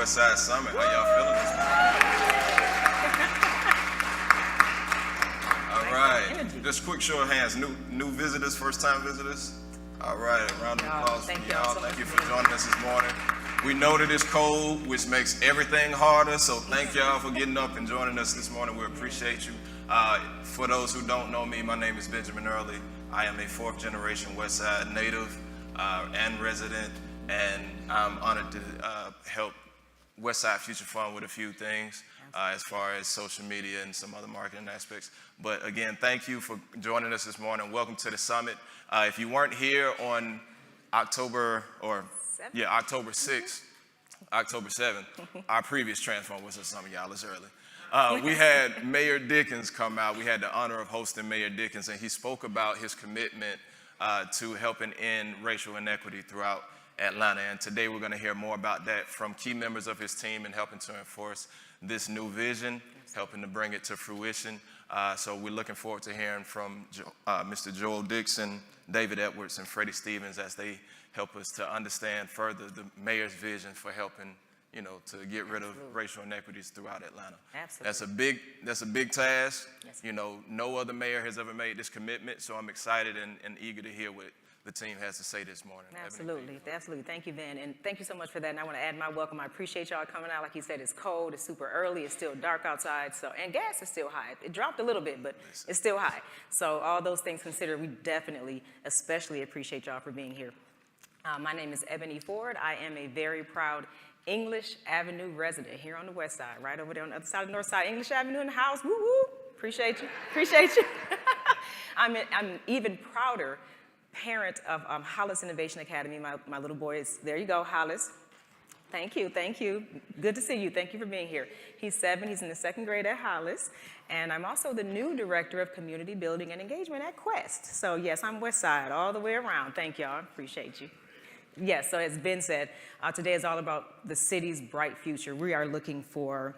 Westside Summit. How y'all feeling this morning? All right. Just quick show of hands. New visitors, first-time visitors. All right. A round of applause for y'all. Thank you for joining us this morning. We know that it's cold, which makes everything harder. So thank y'all for getting up and joining us this morning. We appreciate you. For those who don't know me, my name is Benjamin Earley. I am a fourth-generation Westside native and resident, and I'm honored to help Westside Future Fund with a few things as far as social media and some other marketing aspects. But again, thank you for joining us this morning. Welcome to the summit. If you weren't here on October 6th, October 7th, our previous Transform Westside Summit, y'all, it's early. We had Mayor Dickens come out. We had the honor of hosting Mayor Dickens, and he spoke about his commitment to helping end racial inequity throughout Atlanta. And today we're going to hear more about that from key members of his team and helping to enforce this new vision, helping to bring it to fruition. So we're looking forward to hearing from Mr. Joel Dixon, David Edwards, and Freddie Stevens as they help us to understand further the mayor's vision for helping, to get rid of racial inequities throughout Atlanta. Absolutely. That's a big task. Yes. No other mayor has ever made this commitment, so I'm excited and eager to hear what the team has to say this morning. Absolutely. Thank you, Ben, and thank you so much for that. And I want to add my welcome. I appreciate y'all coming out. Like you said, it's cold, it's super early, it's still dark outside, and gas is still high. It dropped a little bit, but it's still high. So all those things considered, we definitely, especially appreciate y'all for being here. My name is Ebony Ford. I am a very proud English Avenue resident here on the west side, right over there on the other side of the north side. English Avenue in the house, woo woo. Appreciate you. I'm even prouder parent of Hollis Innovation Academy. My little boy is, there you go, Hollis. Thank you. Good to see you. Thank you for being here. He's 7, he's in the 2nd grade at Hollis, and I'm also the new Director of Community Building and Engagement at Quest. So yes, I'm West Side all the way around. Thank y'all, appreciate you. Yes, so as Ben said, today is all about the city's bright future. We are looking for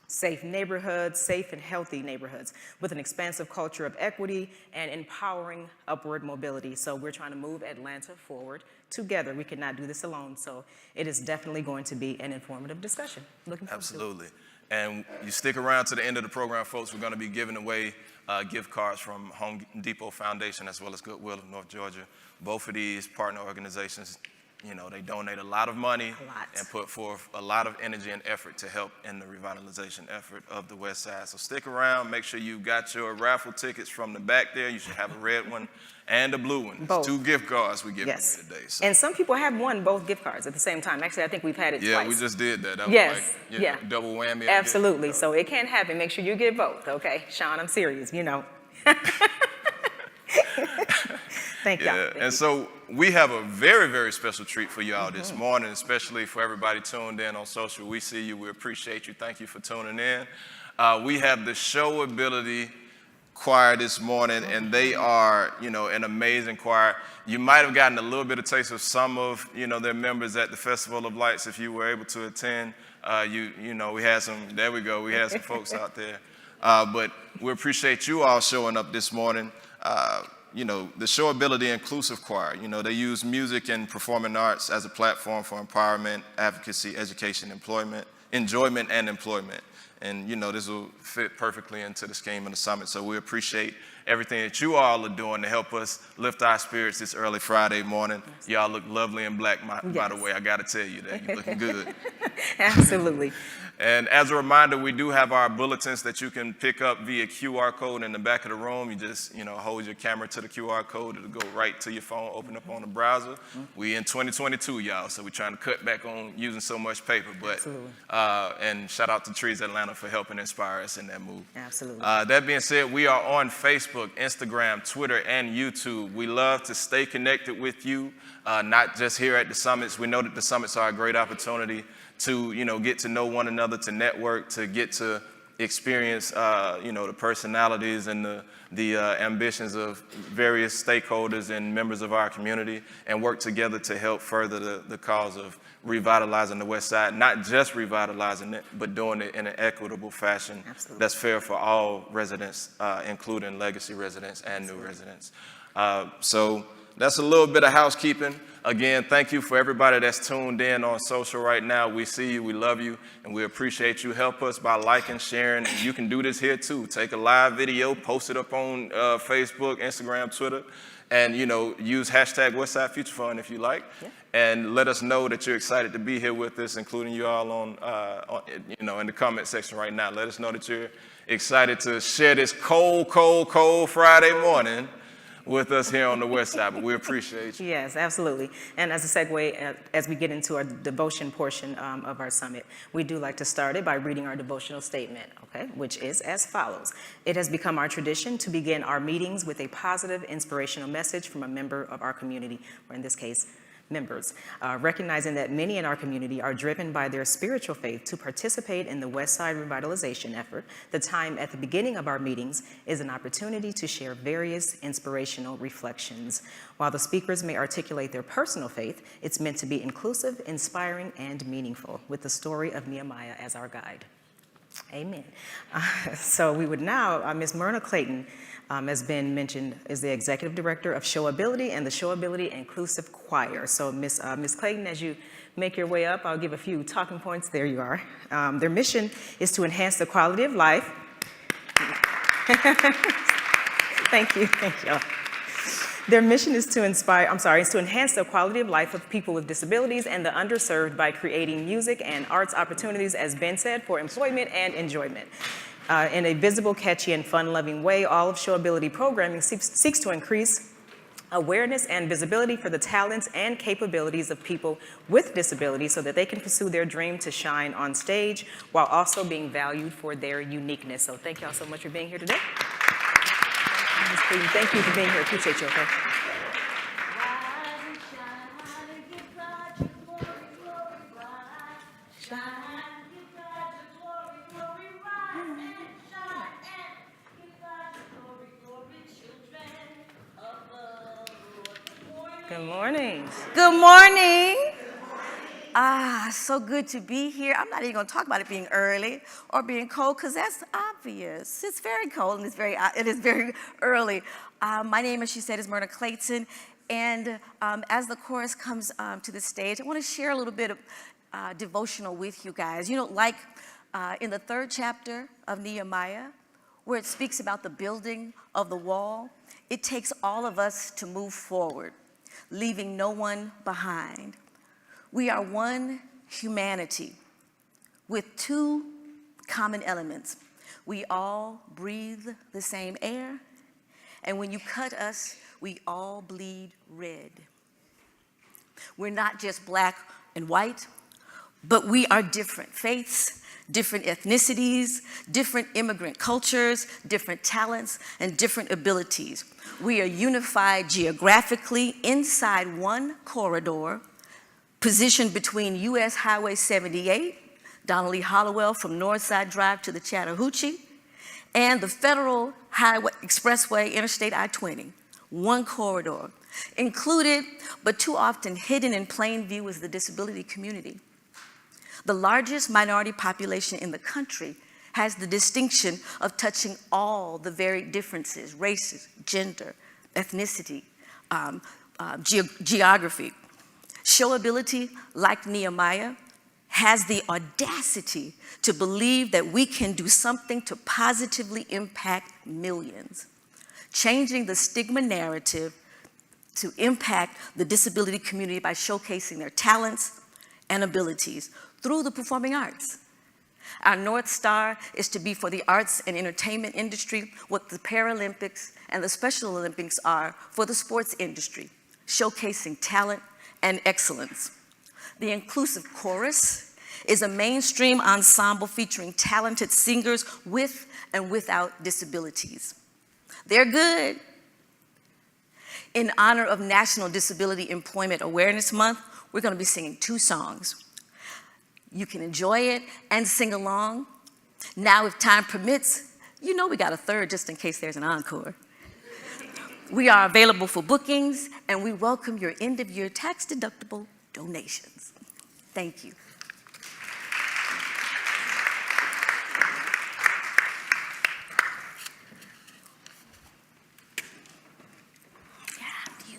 safe neighborhoods, safe and healthy neighborhoods with an expansive culture of equity and empowering upward mobility. So we're trying to move Atlanta forward together. We cannot do this alone. So it is definitely going to be an informative discussion. Looking forward to it. Absolutely. And you stick around to the end of the program, folks. We're going to be giving away gift cards from Home Depot Foundation as well as Goodwill of North Georgia. Both of these partner organizations, they donate a lot of money and put forth a lot of energy and effort to help in the revitalization effort of the West Side. So stick around. Make sure you got your raffle tickets from the back there. You should have a red one and a blue one. Both. 2 gift cards we give away today. So. And some people have won both gift cards at the same time. Actually, I think we've had it twice. Yeah, we just did that. That was double whammy. Absolutely. So it can happen. Make sure you get both, okay? Sean, I'm serious, Thank y'all. Yeah, and so we have a very, very special treat for y'all this morning, especially for everybody tuned in on social. We see you. We appreciate you. Thank you for tuning in. We have the SHOWability choir this morning, and they are, an amazing choir. You might have gotten a little bit of taste of some of, their members at the Festival of Lights if you were able to attend. We had some, there we go, we had some folks out there. But we appreciate you all showing up this morning. The SHOWability Inclusive Choir, they use music and performing arts as a platform for empowerment, advocacy, education, enjoyment, and employment. And, this will fit perfectly into the scheme of the summit. So we appreciate everything that you all are doing to help us lift our spirits this early Friday morning. Y'all look lovely in black, by the way. I got to tell you that. You're looking good. Absolutely. And as a reminder, we do have our bulletins that you can pick up via QR code in the back of the room. You just, hold your camera to the QR code. It'll go right to your phone, open up on the browser. We in 2022, y'all, so we're trying to cut back on using so much paper. But and shout out to Trees Atlanta for helping inspire us in that move. Absolutely. That being said, we are on Facebook, Instagram, Twitter, and YouTube. We love to stay connected with you, not just here at the summits. We know that the summits are a great opportunity to, get to know one another, to network, to get to experience, the personalities and the ambitions of various stakeholders and members of our community, and work together to help further the cause of revitalizing the West Side, not just revitalizing it, but doing it in an equitable fashion that's fair for all residents, including legacy residents and new residents. So that's a little bit of housekeeping. Again, thank you for everybody that's tuned in on social right now. We see you, we love you, and we appreciate you. Help us by liking, sharing, and you can do this here too. Take a live video, post it up on Facebook, Instagram, Twitter, and use hashtag Westside Future Fund if you like, and let us know that you're excited to be here with us, including you all on in the comment section right now. Let us know that you're excited to share this cold Friday morning with us here on the West Side, but we appreciate you. Yes, absolutely. And as a segue, as we get into our devotion portion of our summit, we do like to start it by reading our devotional statement, okay, which is as follows. It has become our tradition to begin our meetings with a positive, inspirational message from a member of our community, or in this case, members, recognizing that many in our community are driven by their spiritual faith to participate in the Westside revitalization effort. The time at the beginning of our meetings is an opportunity to share various inspirational reflections. While the speakers may articulate their personal faith, it's meant to be inclusive, inspiring, and meaningful, with the story of Nehemiah as our guide. Amen. So we would now, Ms. Myrna Clayton, has been mentioned, is the Executive Director of SHOWability and the SHOWability Inclusive Choir. So Ms. Clayton, as you make your way up, I'll give a few talking points. There you are. Their mission is to enhance the quality of life. Thank you. Their mission is to enhance the quality of life of people with disabilities and the underserved by creating music and arts opportunities, as Ben said, for employment and enjoyment. In a visible, catchy, and fun-loving way, all of SHOWability programming seeks to increase awareness and visibility for the talents and capabilities of people with disabilities so that they can pursue their dream to shine on stage while also being valued for their uniqueness. So thank y'all so much for being here today. Thank you for being here. Appreciate you, okay? Good morning. Good morning. So good to be here. I'm not even going to talk about it being early or being cold because that's obvious. It's very cold and it is very early. My name, as she said, is Myrna Clayton. And as the chorus comes to the stage, I want to share a little bit of devotional with you guys. Like in the 3rd chapter of Nehemiah, where it speaks about the building of the wall, it takes all of us to move forward, leaving no one behind. We are one humanity with 2 common elements. We all breathe the same air, and when you cut us, we all bleed red. We're not just black and white, but we are different faiths, different ethnicities, different immigrant cultures, different talents, and different abilities. We are unified geographically inside one corridor, positioned between U.S. Highway 78, Donnelly Hollowell from Northside Drive to the Chattahoochee, and the Federal Highway Expressway Interstate I-20, one corridor. Included, but too often hidden in plain view, is the disability community. The largest minority population in the country has the distinction of touching all the varied differences, races, gender, ethnicity, geography. SHOWability, like Nehemiah, has the audacity to believe that we can do something to positively impact millions, changing the stigma narrative to impact the disability community by showcasing their talents and abilities through the performing arts. Our North Star is to be for the arts and entertainment industry what the Paralympics and the Special Olympics are for the sports industry, showcasing talent and excellence. The Inclusive Chorus is a mainstream ensemble featuring talented singers with and without disabilities. They're good. In honor of National Disability Employment Awareness Month, we're going to be singing 2 songs. You can enjoy it and sing along. Now, if time permits, we got a 3rd just in case there's an encore. We are available for bookings, and we welcome your end-of-year tax-deductible donations. Thank you. Yeah, you.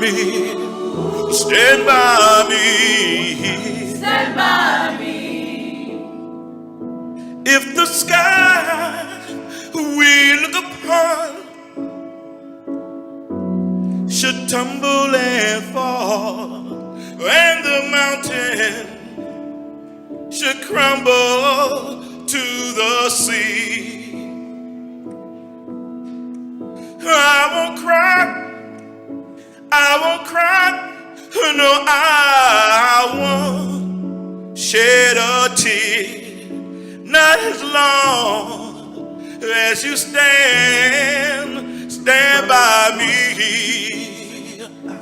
me, stand by me. Stand by me. If the sky we look upon should tumble and fall, and the mountain should crumble to the sea, I won't cry, I won't cry, no, I won't shed a tear, not as long as you stand by me.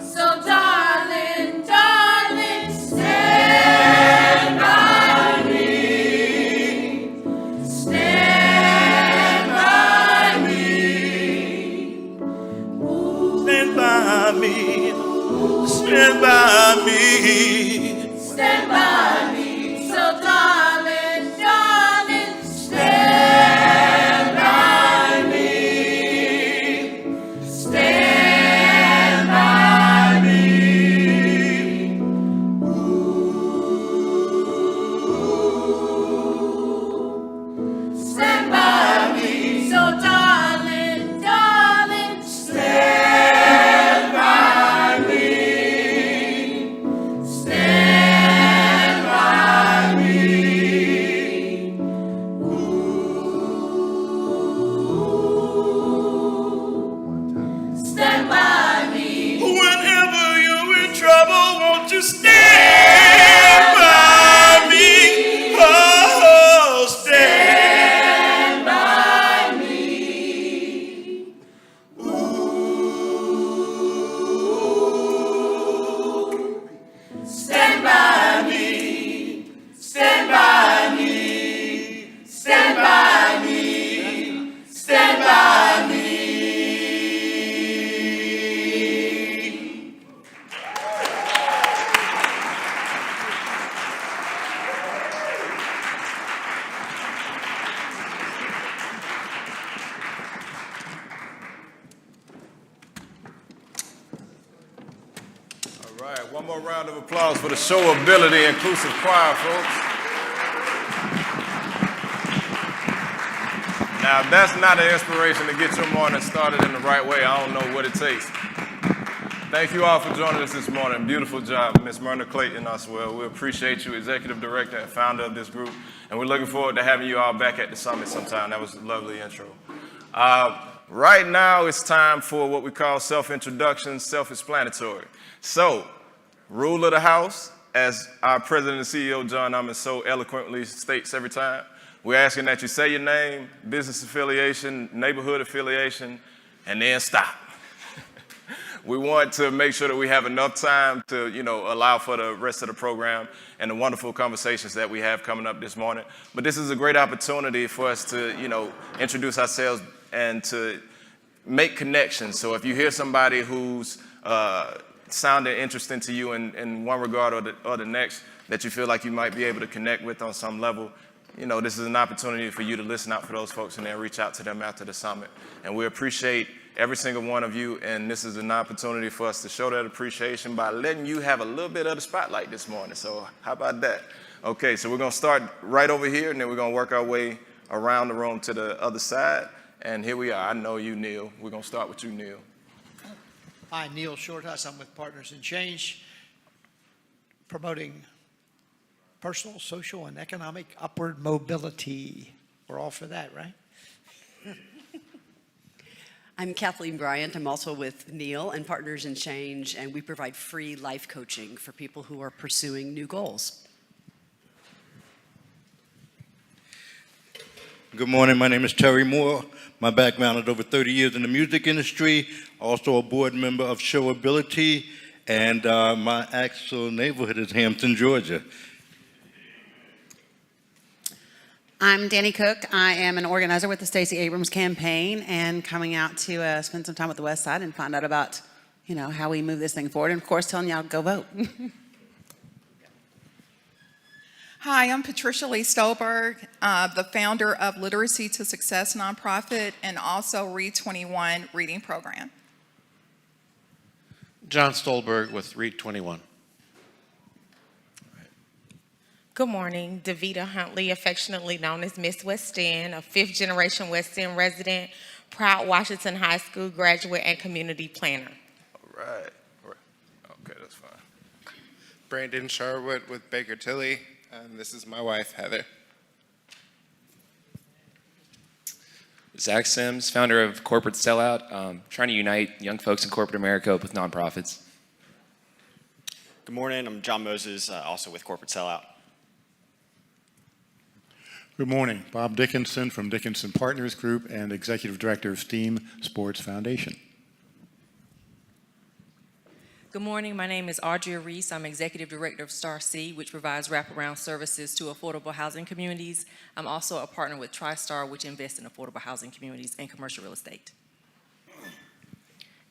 So darling, darling, stand by me. Stand by me. Stand by me. Stand by me. Stand by me. So darling, darling, stand by me. Stand by me. Stand by me. So darling, darling, stand by me. Stand by me. Stand by me. Whenever you're in trouble, won't you stand by me? Oh, stand. Stand by me. Stand by me. Stand by me. Stand by me. Stand by me. All right, one more round of applause for the SHOWability Inclusive Choir, folks. Now, if that's not an inspiration to get your morning started in the right way, I don't know what it takes. Thank you all for joining us this morning. Beautiful job, Miss Myrna Clayton as well. We appreciate you, Executive Director and founder of this group, and we're looking forward to having you all back at the summit sometime. That was a lovely intro. Right now, it's time for what we call self-introduction, self-explanatory. So, rule of the house, as our President and CEO, John Ahmann, so eloquently states every time, we're asking that you say your name, business affiliation, neighborhood affiliation, and then stop. We want to make sure that we have enough time to, allow for the rest of the program and the wonderful conversations that we have coming up this morning. But this is a great opportunity for us to, introduce ourselves and to make connections. So if you hear somebody who's sounded interesting to you in one regard or the next, that you feel like you might be able to connect with on some level, this is an opportunity for you to listen out for those folks and then reach out to them after the summit. And we appreciate every single one of you, and this is an opportunity for us to show that appreciation by letting you have a little bit of the spotlight this morning. So how about that? Okay, so we're gonna start right over here, and then we're gonna work our way around the room to the other side. And here we are. I know you, Neil. We're gonna start with you, Neil. Hi, Neil Shorthouse. I'm with Partners in Change, promoting personal, social, and economic upward mobility. We're all for that, right? I'm Kathleen Bryant. I'm also with Neil and Partners in Change, and we provide free life coaching for people who are pursuing new goals. Good morning. My name is Terry Moore. My background is over 30 years in the music industry, also a board member of SHOWability, and my actual neighborhood is Hampton, Georgia. I'm Danny Cook. I am an organizer with the Stacey Abrams campaign and coming out to spend some time with the West Side and find out about, how we move this thing forward. And of course, telling y'all go vote. Hi, I'm Patricia Lee Stolberg, the founder of Literacy to Success nonprofit and also Read 21 reading program. John Stolberg with Read 21. Good morning, Davita Huntley, affectionately known as Miss West End, a fifth-generation West End resident, proud Washington High School graduate, and community planner. All right. Okay, that's fine. Brandon Sherwood with Baker Tilly, and this is my wife, Heather. Zach Sims, founder of Corporate Sellout, trying to unite young folks in corporate America with nonprofits. Good morning, I'm John Moses, also with Corporate Sellout. Good morning, Bob Dickinson from Dickinson Partners Group and Executive Director of STEAM Sports Foundation. Good morning, my name is Audrey Reese. I'm Executive Director of Star C, which provides wraparound services to affordable housing communities. I'm also a partner with TriStar, which invests in affordable housing communities and commercial real estate.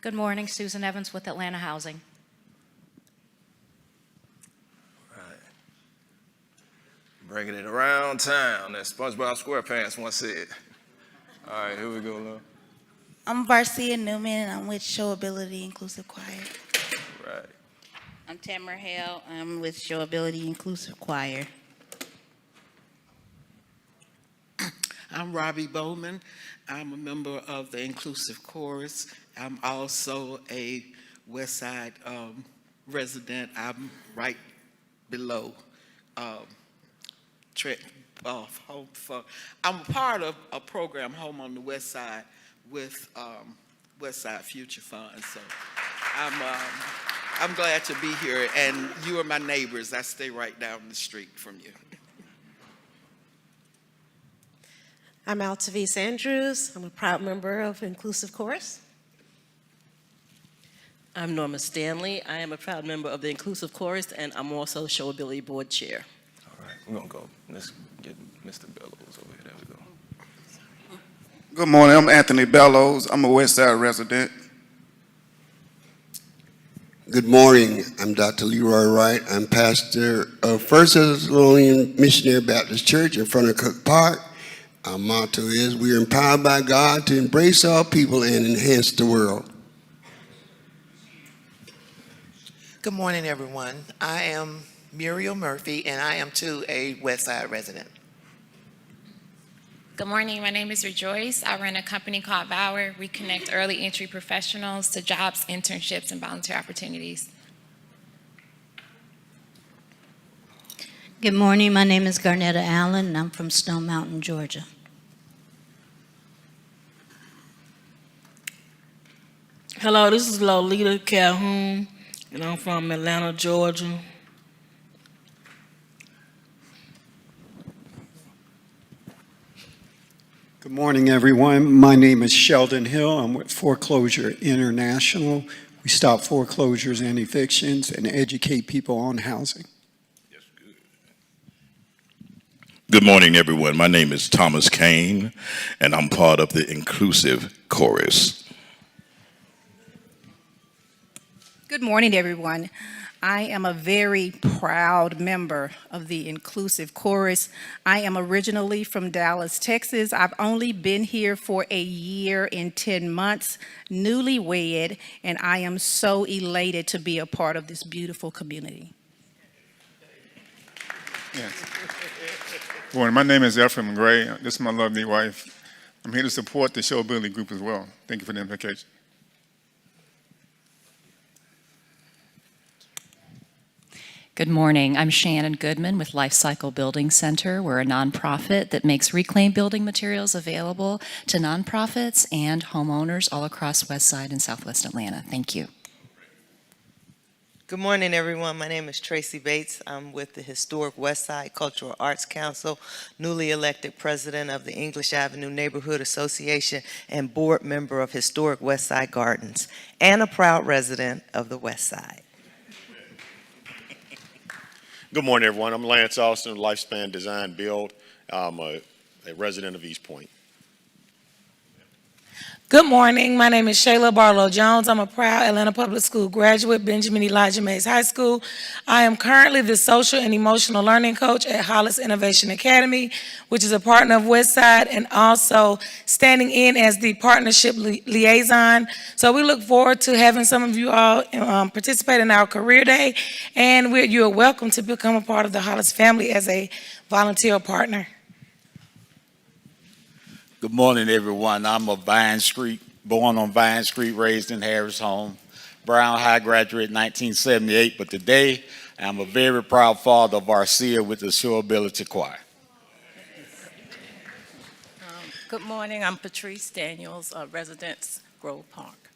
Good morning, Susan Evans with Atlanta Housing. Bringing it around town, as SpongeBob SquarePants once said. All right, here we go, Lil. I'm Marcia Newman, and I'm with SHOWability Inclusive Choir. Right. I'm Tamara Hale. I'm with SHOWability Inclusive Choir. I'm Robbie Bowman. I'm a member of the Inclusive Chorus. I'm also a Westside resident. I'm right below I'm a part of a program, Home on the West Side, with Westside Future Fund. So I'm glad to be here, and you are my neighbors. I stay right down the street from you. I'm Altavice Andrews. I'm a proud member of Inclusive Chorus. I'm Norma Stanley. I am a proud member of the Inclusive Chorus, and I'm also SHOWability Board Chair. All right, we're going to go. Let's get Mr. Bellows over here. There we go. Good morning, I'm Anthony Bellows. I'm a Westside resident. Good morning, I'm Dr. Leroy Wright. I'm pastor of First Thessalonian Missionary Baptist Church in front of Cook Park. Our motto is, we are empowered by God to embrace all people and enhance the world. Good morning, everyone. I am Muriel Murphy, and I am too a Westside resident. Good morning, my name is Rejoice. I run a company called Bauer. We connect early entry professionals to jobs, internships, and volunteer opportunities. Good morning, my name is Garnetta Allen, and I'm from Stone Mountain, Georgia. Hello, this is Lolita Calhoun, and I'm from Atlanta, Georgia. Good morning, everyone. My name is Sheldon Hill. I'm with Foreclosure International. We stop foreclosures and evictions and educate people on housing. Good morning, everyone. My name is Thomas Kane, and I'm part of the Inclusive Chorus. Good morning, everyone. I am a very proud member of the Inclusive Chorus. I am originally from Dallas, Texas. I've only been here for a year and 10 months, newlywed, and I am so elated to be a part of this beautiful community. Yes. Good morning. My name is Ephraim Gray. This is my lovely wife. I'm here to support the SHOWability group as well. Thank you for the invitation. Good morning. I'm Shannon Goodman with Life Cycle Building Center. We're a nonprofit that makes reclaimed building materials available to nonprofits and homeowners all across Westside and Southwest Atlanta. Thank you. Good morning, everyone. My name is Tracy Bates. I'm with the Historic Westside Cultural Arts Council, newly elected president of the English Avenue Neighborhood Association and board member of Historic Westside Gardens, and a proud resident of the Westside. Good morning, everyone. I'm Lance Austin of Lifespan Design Build. I'm a resident of East Point. Good morning. My name is Shayla Barlow Jones. I'm a proud Atlanta Public School graduate, Benjamin Elijah Mays High School. I am currently the social and emotional learning coach at Hollis Innovation Academy, which is a partner of Westside, and also standing in as the partnership liaison. So we look forward to having some of you all participate in our career day, and you are welcome to become a part of the Hollis family as a volunteer partner. Good morning, everyone. I'm a born on Vine Street, raised in Harris Home, Brown High graduate 1978, but today I'm a very proud father of Arcia with the SHOWability Choir. Good morning. I'm Patrice Daniels, residence Grove Park.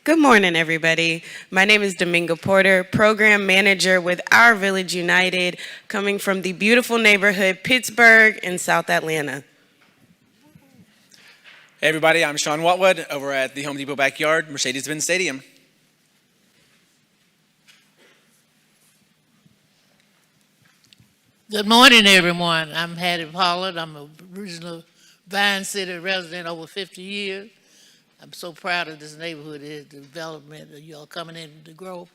Good morning, everybody. My name is Dominga Porter, program manager with Our Village United, coming from the beautiful neighborhood Pittsburgh in South Atlanta. Hey everybody, I'm Sean Watwood over at the Home Depot backyard, Mercedes-Benz Stadium. Good morning, everyone. I'm Hattie Pollard. I'm an original Vine City resident over 50 years. I'm so proud of this neighborhood, the development of y'all coming into the growth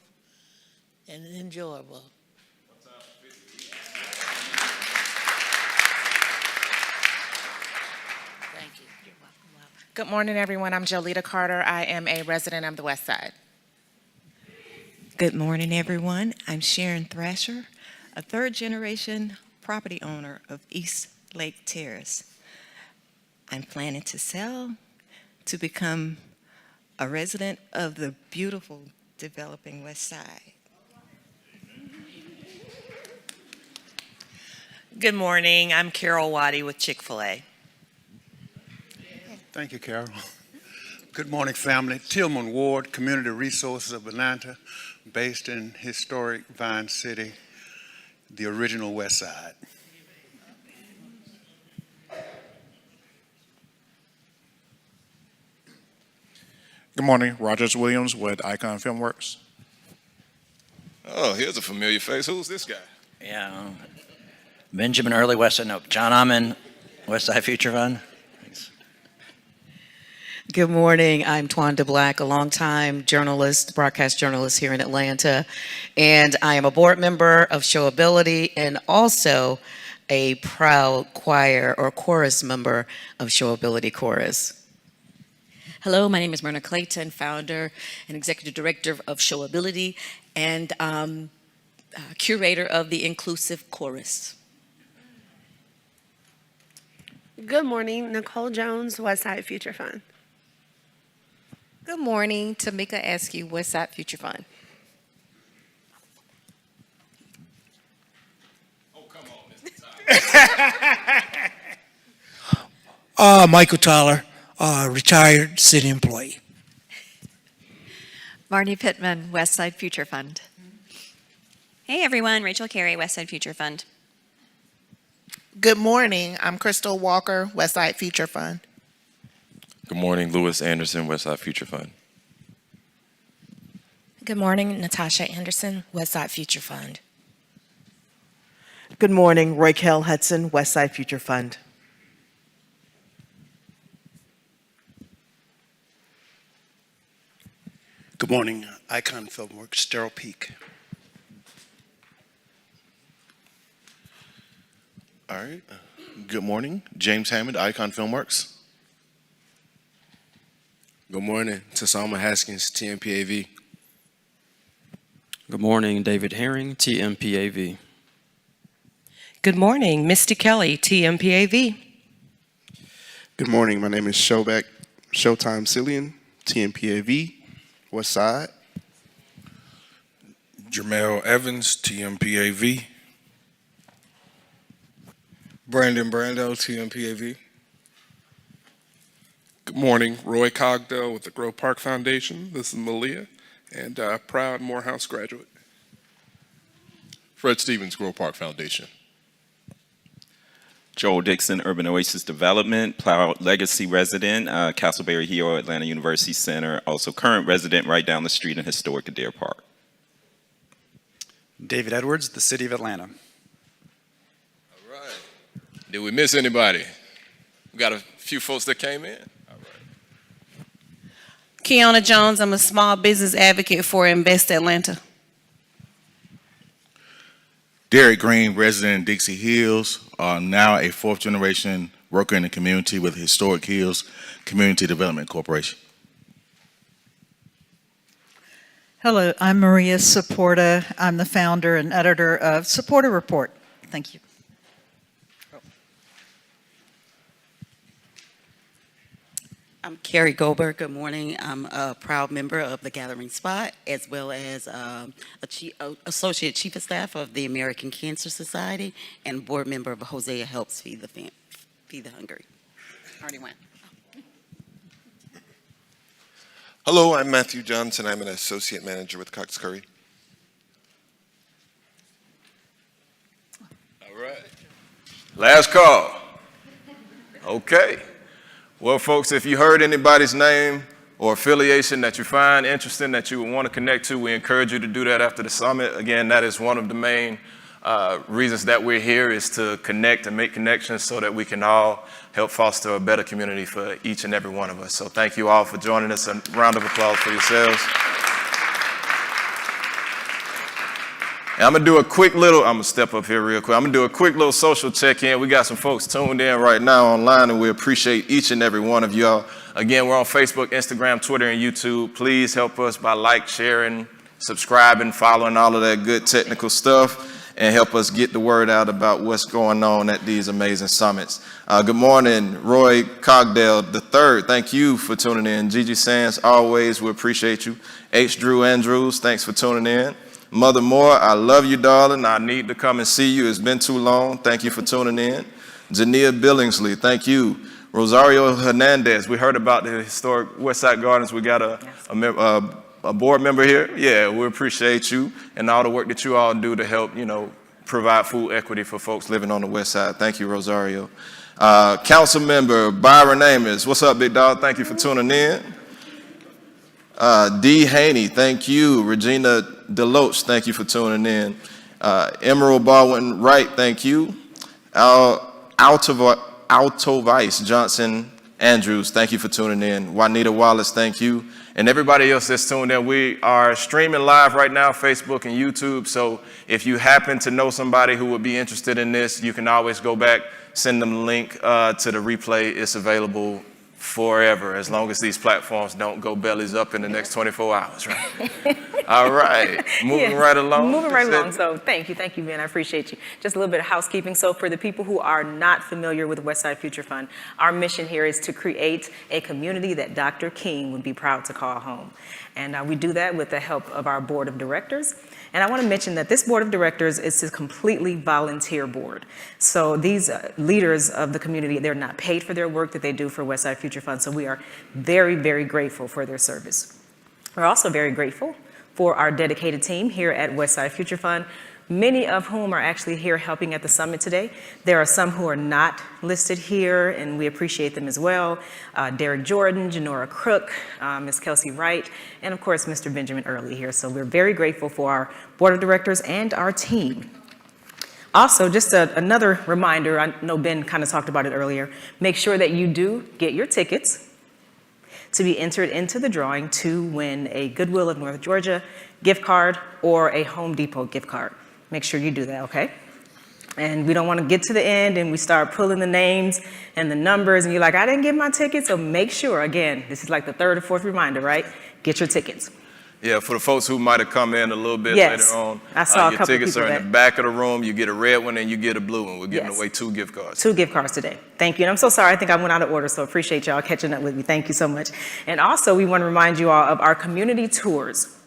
and enjoyable. Thank you. You're welcome. Good morning, everyone. I'm Jolita Carter. I am a resident of the West Side. Good morning, everyone. I'm Sharon Thrasher, a third-generation property owner of East Lake Terrace. I'm planning to sell to become a resident of the beautiful developing West Side. Good morning. I'm Carol Waddy with Chick-fil-A. Thank you, Carol. Good morning, family. Tillman Ward, Community Resources of Atlanta, based in historic Vine City, the original West Side. Good morning, Rogers Williams with Icon Filmworks. Oh, here's a familiar face. Who's this guy? Yeah, Benjamin Earley, John Ahmann, Westside Future Fund. Thanks. Good morning. I'm Twanda Black, a longtime journalist, broadcast journalist here in Atlanta, and I am a board member of SHOWability and also a proud choir or chorus member of SHOWability Chorus. Hello, my name is Myrna, Clayton, founder and executive director of SHOWability and curator of the Inclusive Chorus. Good morning, Nicole Jones, Westside Future Fund. Good morning, Tamika Askew, Westside Future Fund. Oh, come on, Mr. Tyler. Michael Tyler. Retired city employee. Marnie Pittman, Westside Future Fund. Hey everyone, Rachel Carey, Westside Future Fund. Good morning, I'm Crystal Walker, Westside Future Fund. Good morning, Lewis Anderson, Westside Future Fund. Good morning, Natasha Anderson, Westside Future Fund. Good morning, Raquel Hudson, Westside Future Fund. Good morning, Icon Filmworks, Darrell Peak. All right. Good morning, James Hammond, Icon Filmworks. Good morning, Tasama Haskins, TMPAV. Good morning, David Herring, TMPAV. Good morning, Misty Kelly, TMPAV. Good morning, my name is Showtime Cillian, TMPAV. West Side. Jermel Evans, TMPAV. Brandon Brando, TMPAV. Good morning, Roy Cogdell with the Grove Park Foundation. This is Malia, and proud Morehouse graduate. Fred Stevens, Grove Park Foundation. Joel Dixon, Urban Oasis Development, proud legacy resident, Castleberry Hill, Atlanta University Center, also current resident right down the street in historic Adair Park. David Edwards, the City of Atlanta. Did we miss anybody? We got a few folks that came in. Kiana Jones, I'm a small business advocate for Invest Atlanta. Derek Green, resident in Dixie Hills, now a fourth generation worker in the community with Historic Hills Community Development Corporation. Hello, I'm Maria Supporta. I'm the founder and editor of Supporta Report. Thank you. I'm Carrie Goldberg. Good morning. I'm a proud member of the Gathering Spot, as well as Associate Chief of Staff of the American Cancer Society and board member of Hosea Helps Feed the Hungry. Already went. Hello, I'm Matthew Johnson. I'm an associate manager with Cox Curry. All right. Last call. Okay. Well, folks, if you heard anybody's name or affiliation that you find interesting that you would want to connect to, we encourage you to do that after the summit. Again, that is one of the main reasons that we're here, is to connect and make connections so that we can all help foster a better community for each and every one of us. So thank you all for joining us. A round of applause for yourselves. And I'm gonna step up here real quick. I'm gonna do a quick little social check-in. We got some folks tuned in right now online, and we appreciate each and every one of y'all. Again, we're on Facebook, Instagram, Twitter, and YouTube. Please help us by sharing, subscribing, following all of that good technical stuff, and help us get the word out about what's going on at these amazing summits. Good morning, Roy Cogdale III. Thank you for tuning in. Gigi Sands, always, we appreciate you. H. Drew Andrews, thanks for tuning in. Mother Moore, I love you, darling. I need to come and see you. It's been too long. Thank you for tuning in. Jania Billingsley, thank you. Rosario Hernandez, we heard about the historic Westside Gardens. We got a board member here. Yeah, we appreciate you and all the work that you all do to help, provide food equity for folks living on the West Side. Thank you, Rosario. Council member Byron Amos, what's up, big dog? Thank you for tuning in. D. Haney, thank you. Regina Deloach, thank you for tuning in. Emerald Baldwin Wright, thank you. Altovice Johnson Andrews, thank you for tuning in. Juanita Wallace, thank you. And everybody else that's tuned in, we are streaming live right now, Facebook and YouTube. So if you happen to know somebody who would be interested in this, you can always go back, send them the link to the replay. It's available forever, as long as these platforms don't go bellies up in the next 24 hours, right? All right, moving right along. Moving right along, so thank you, Ben, I appreciate you. Just a little bit of housekeeping. So for the people who are not familiar with Westside Future Fund, our mission here is to create a community that Dr. King would be proud to call home. And we do that with the help of our board of directors. And I want to mention that this board of directors is a completely volunteer board. So these leaders of the community, they're not paid for their work that they do for Westside Future Fund. So we are very, very grateful for their service. We're also very grateful for our dedicated team here at Westside Future Fund, many of whom are actually here helping at the summit today. There are some who are not listed here, and we appreciate them as well. Derek Jordan, Janora Crook, Ms. Kelsey Wright, and of course, Mr. Benjamin Earley here. So we're very grateful for our board of directors and our team. Also, just another reminder, I know Ben kind of talked about it earlier, make sure that you do get your tickets to be entered into the drawing to win a Goodwill of North Georgia gift card or a Home Depot gift card. Make sure you do that, okay? And we don't want to get to the end and we start pulling the names and the numbers and you're like, I didn't get my ticket. So make sure, again, this is like the third or fourth reminder, right? Get your tickets. Yeah, for the folks who might have come in a little bit Yes, later on, I saw a your couple tickets people are in the back of the room. You get a red one and you get a blue one. We're giving away 2 gift cards. 2 gift cards today. Thank you. And I'm so sorry, I think I went out of order, so appreciate y'all catching up with me. Thank you so much. And also, we want to remind you all of our community tours.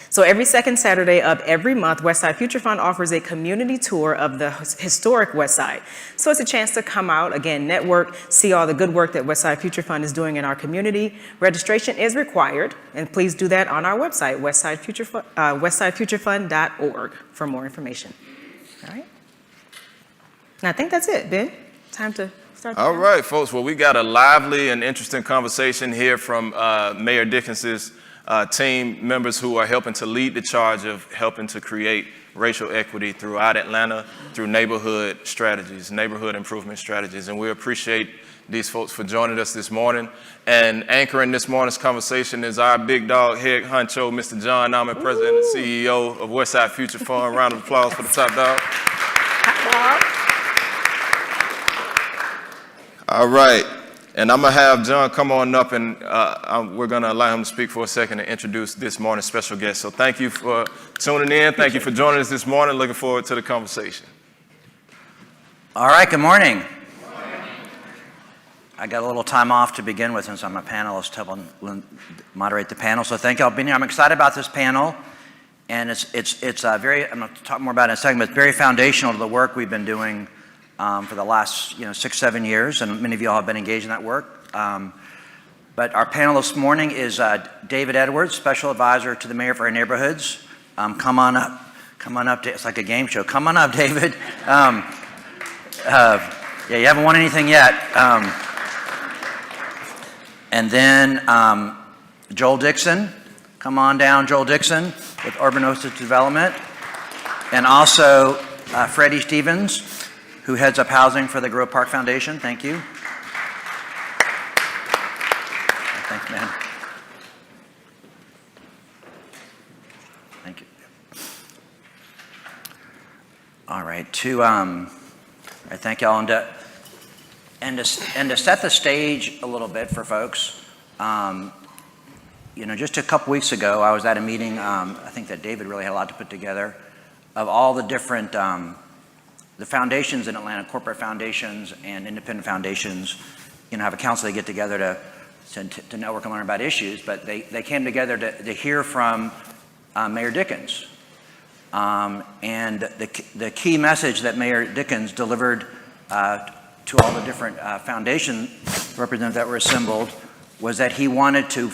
So every second Saturday of every month, Westside Future Fund offers a community tour of the historic Westside. So it's a chance to come out, again, network, see all the good work that Westside Future Fund is doing in our community. Registration is required, and please do that on our website, westsidefuturefund.org for more information. All right? And I think that's it, Ben. Time to start. All right, folks. Well, we got a lively and interesting conversation here from Mayor Dickens's team members who are helping to lead the charge of helping to create racial equity throughout Atlanta through neighborhood strategies, neighborhood improvement strategies. And we appreciate these folks for joining us this morning. And anchoring this morning's conversation is our big dog, head honcho, Mr. John Ahmann, President and CEO of Westside Future Fund. Round of applause for the top dog. All right. And I'm going to have John come on up, and we're going to allow him to speak for a second and introduce this morning's special guest. So thank you for tuning in. Thank you for joining us this morning. Looking forward to the conversation. All right, good morning. I got a little time off to begin with since I'm a panelist, helping moderate the panel. So thank you all for being here. I'm excited about this panel. And it's very, I'm going to talk more about it in a second, but it's very foundational to the work we've been doing for the last 6-7 years, and many of you all have been engaged in that work. But our panel this morning is David Edwards, Special Advisor to the Mayor for our neighborhoods. Come on up. It's like a game show. Come on up, David. Yeah, you haven't won anything yet. And then Joel Dixon. Come on down, Joel Dixon, with Urban Oasis Development. And also Freddie Stevens, who heads up housing for the Grove Park Foundation. Thank you. Thanks, man. Thank you. All right, I thank y'all. And to set the stage a little bit for folks, just a couple weeks ago, I was at a meeting, I think that David really had a lot to put together, of all the different the foundations in Atlanta, corporate foundations and independent foundations, have a council, they get together to network and learn about issues, but they came together to hear from Mayor Dickens. And the key message that Mayor Dickens delivered to all the different foundation representatives that were assembled was that he wanted to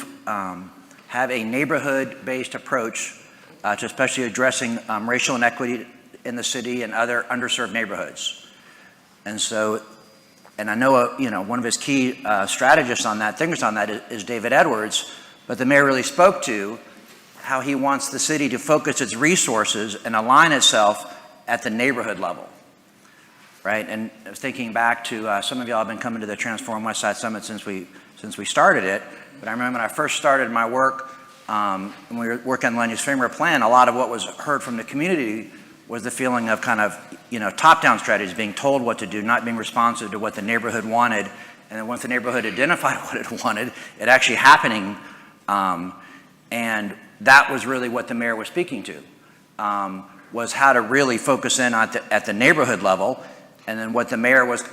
have a neighborhood-based approach to especially addressing racial inequity in the city and other underserved neighborhoods. And so, and I know, one of his key strategists on that, thinkers on that is David Edwards, but the mayor really spoke to how he wants the city to focus its resources and align itself at the neighborhood level, right? And thinking back to some of y'all have been coming to the Transform Westside Summit since we started it, but I remember when I first started my work, when we were working on the land use framework plan, a lot of what was heard from the community was the feeling of kind of, top-down strategies, being told what to do, not being responsive to what the neighborhood wanted. And then once the neighborhood identified what it wanted, it actually happening. And that was really what the mayor was speaking to, was how to really focus in at the neighborhood level. And then what the mayor was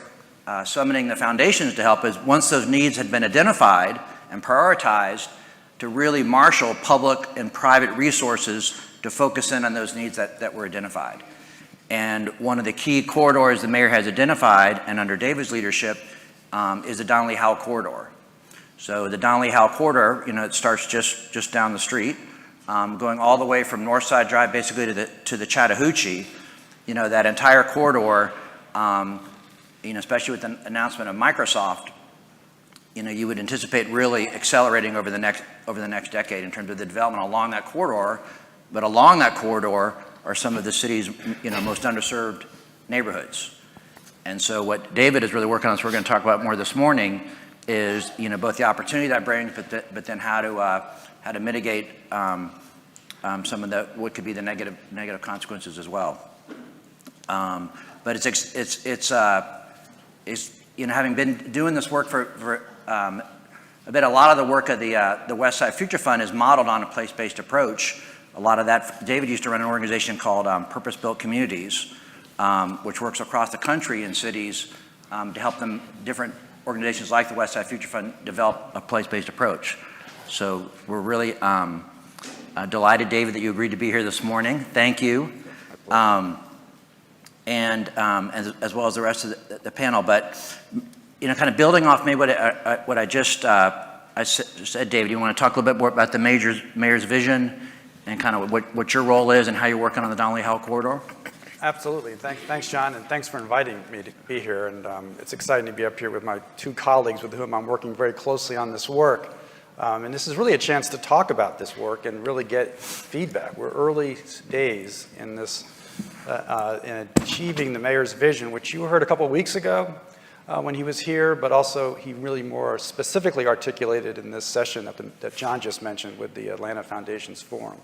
summoning the foundations to help is once those needs had been identified and prioritized, to really marshal public and private resources to focus in on those needs that were identified. And one of the key corridors the mayor has identified, and under David's leadership, is the Donnelly-Howell corridor. So the Donnelly-Howell corridor, it starts just down the street, going all the way from Northside Drive basically to the Chattahoochee. That entire corridor, especially with the announcement of Microsoft, you would anticipate really accelerating over the next decade in terms of the development along that corridor. But along that corridor are some of the city's most underserved neighborhoods. And so what David is really working on, so we're going to talk about more this morning, is both the opportunity that brings, but then how to mitigate some of what could be the negative consequences as well. But it's having been doing this work for a bit, a lot of the work of the Westside Future Fund is modeled on a place-based approach. A lot of that, David used to run an organization called Purpose-Built Communities, which works across the country in cities to help them, different organizations like the Westside Future Fund, develop a place-based approach. So we're really delighted, David, that you agreed to be here this morning. Thank you. And as well as the rest of the panel. But, kind of building off maybe what I just said, David, you want to talk a little bit more about the mayor's vision and kind of what your role is and how you're working on the Donnelly-Howell corridor? Absolutely. Thanks, John, and thanks for inviting me to be here. And it's exciting to be up here with my two colleagues with whom I'm working very closely on this work. And this is really a chance to talk about this work and really get feedback. We're early days in this, in achieving the mayor's vision, which you heard a couple of weeks ago when he was here, but also he really more specifically articulated in this session that John just mentioned with the Atlanta Foundations Forum.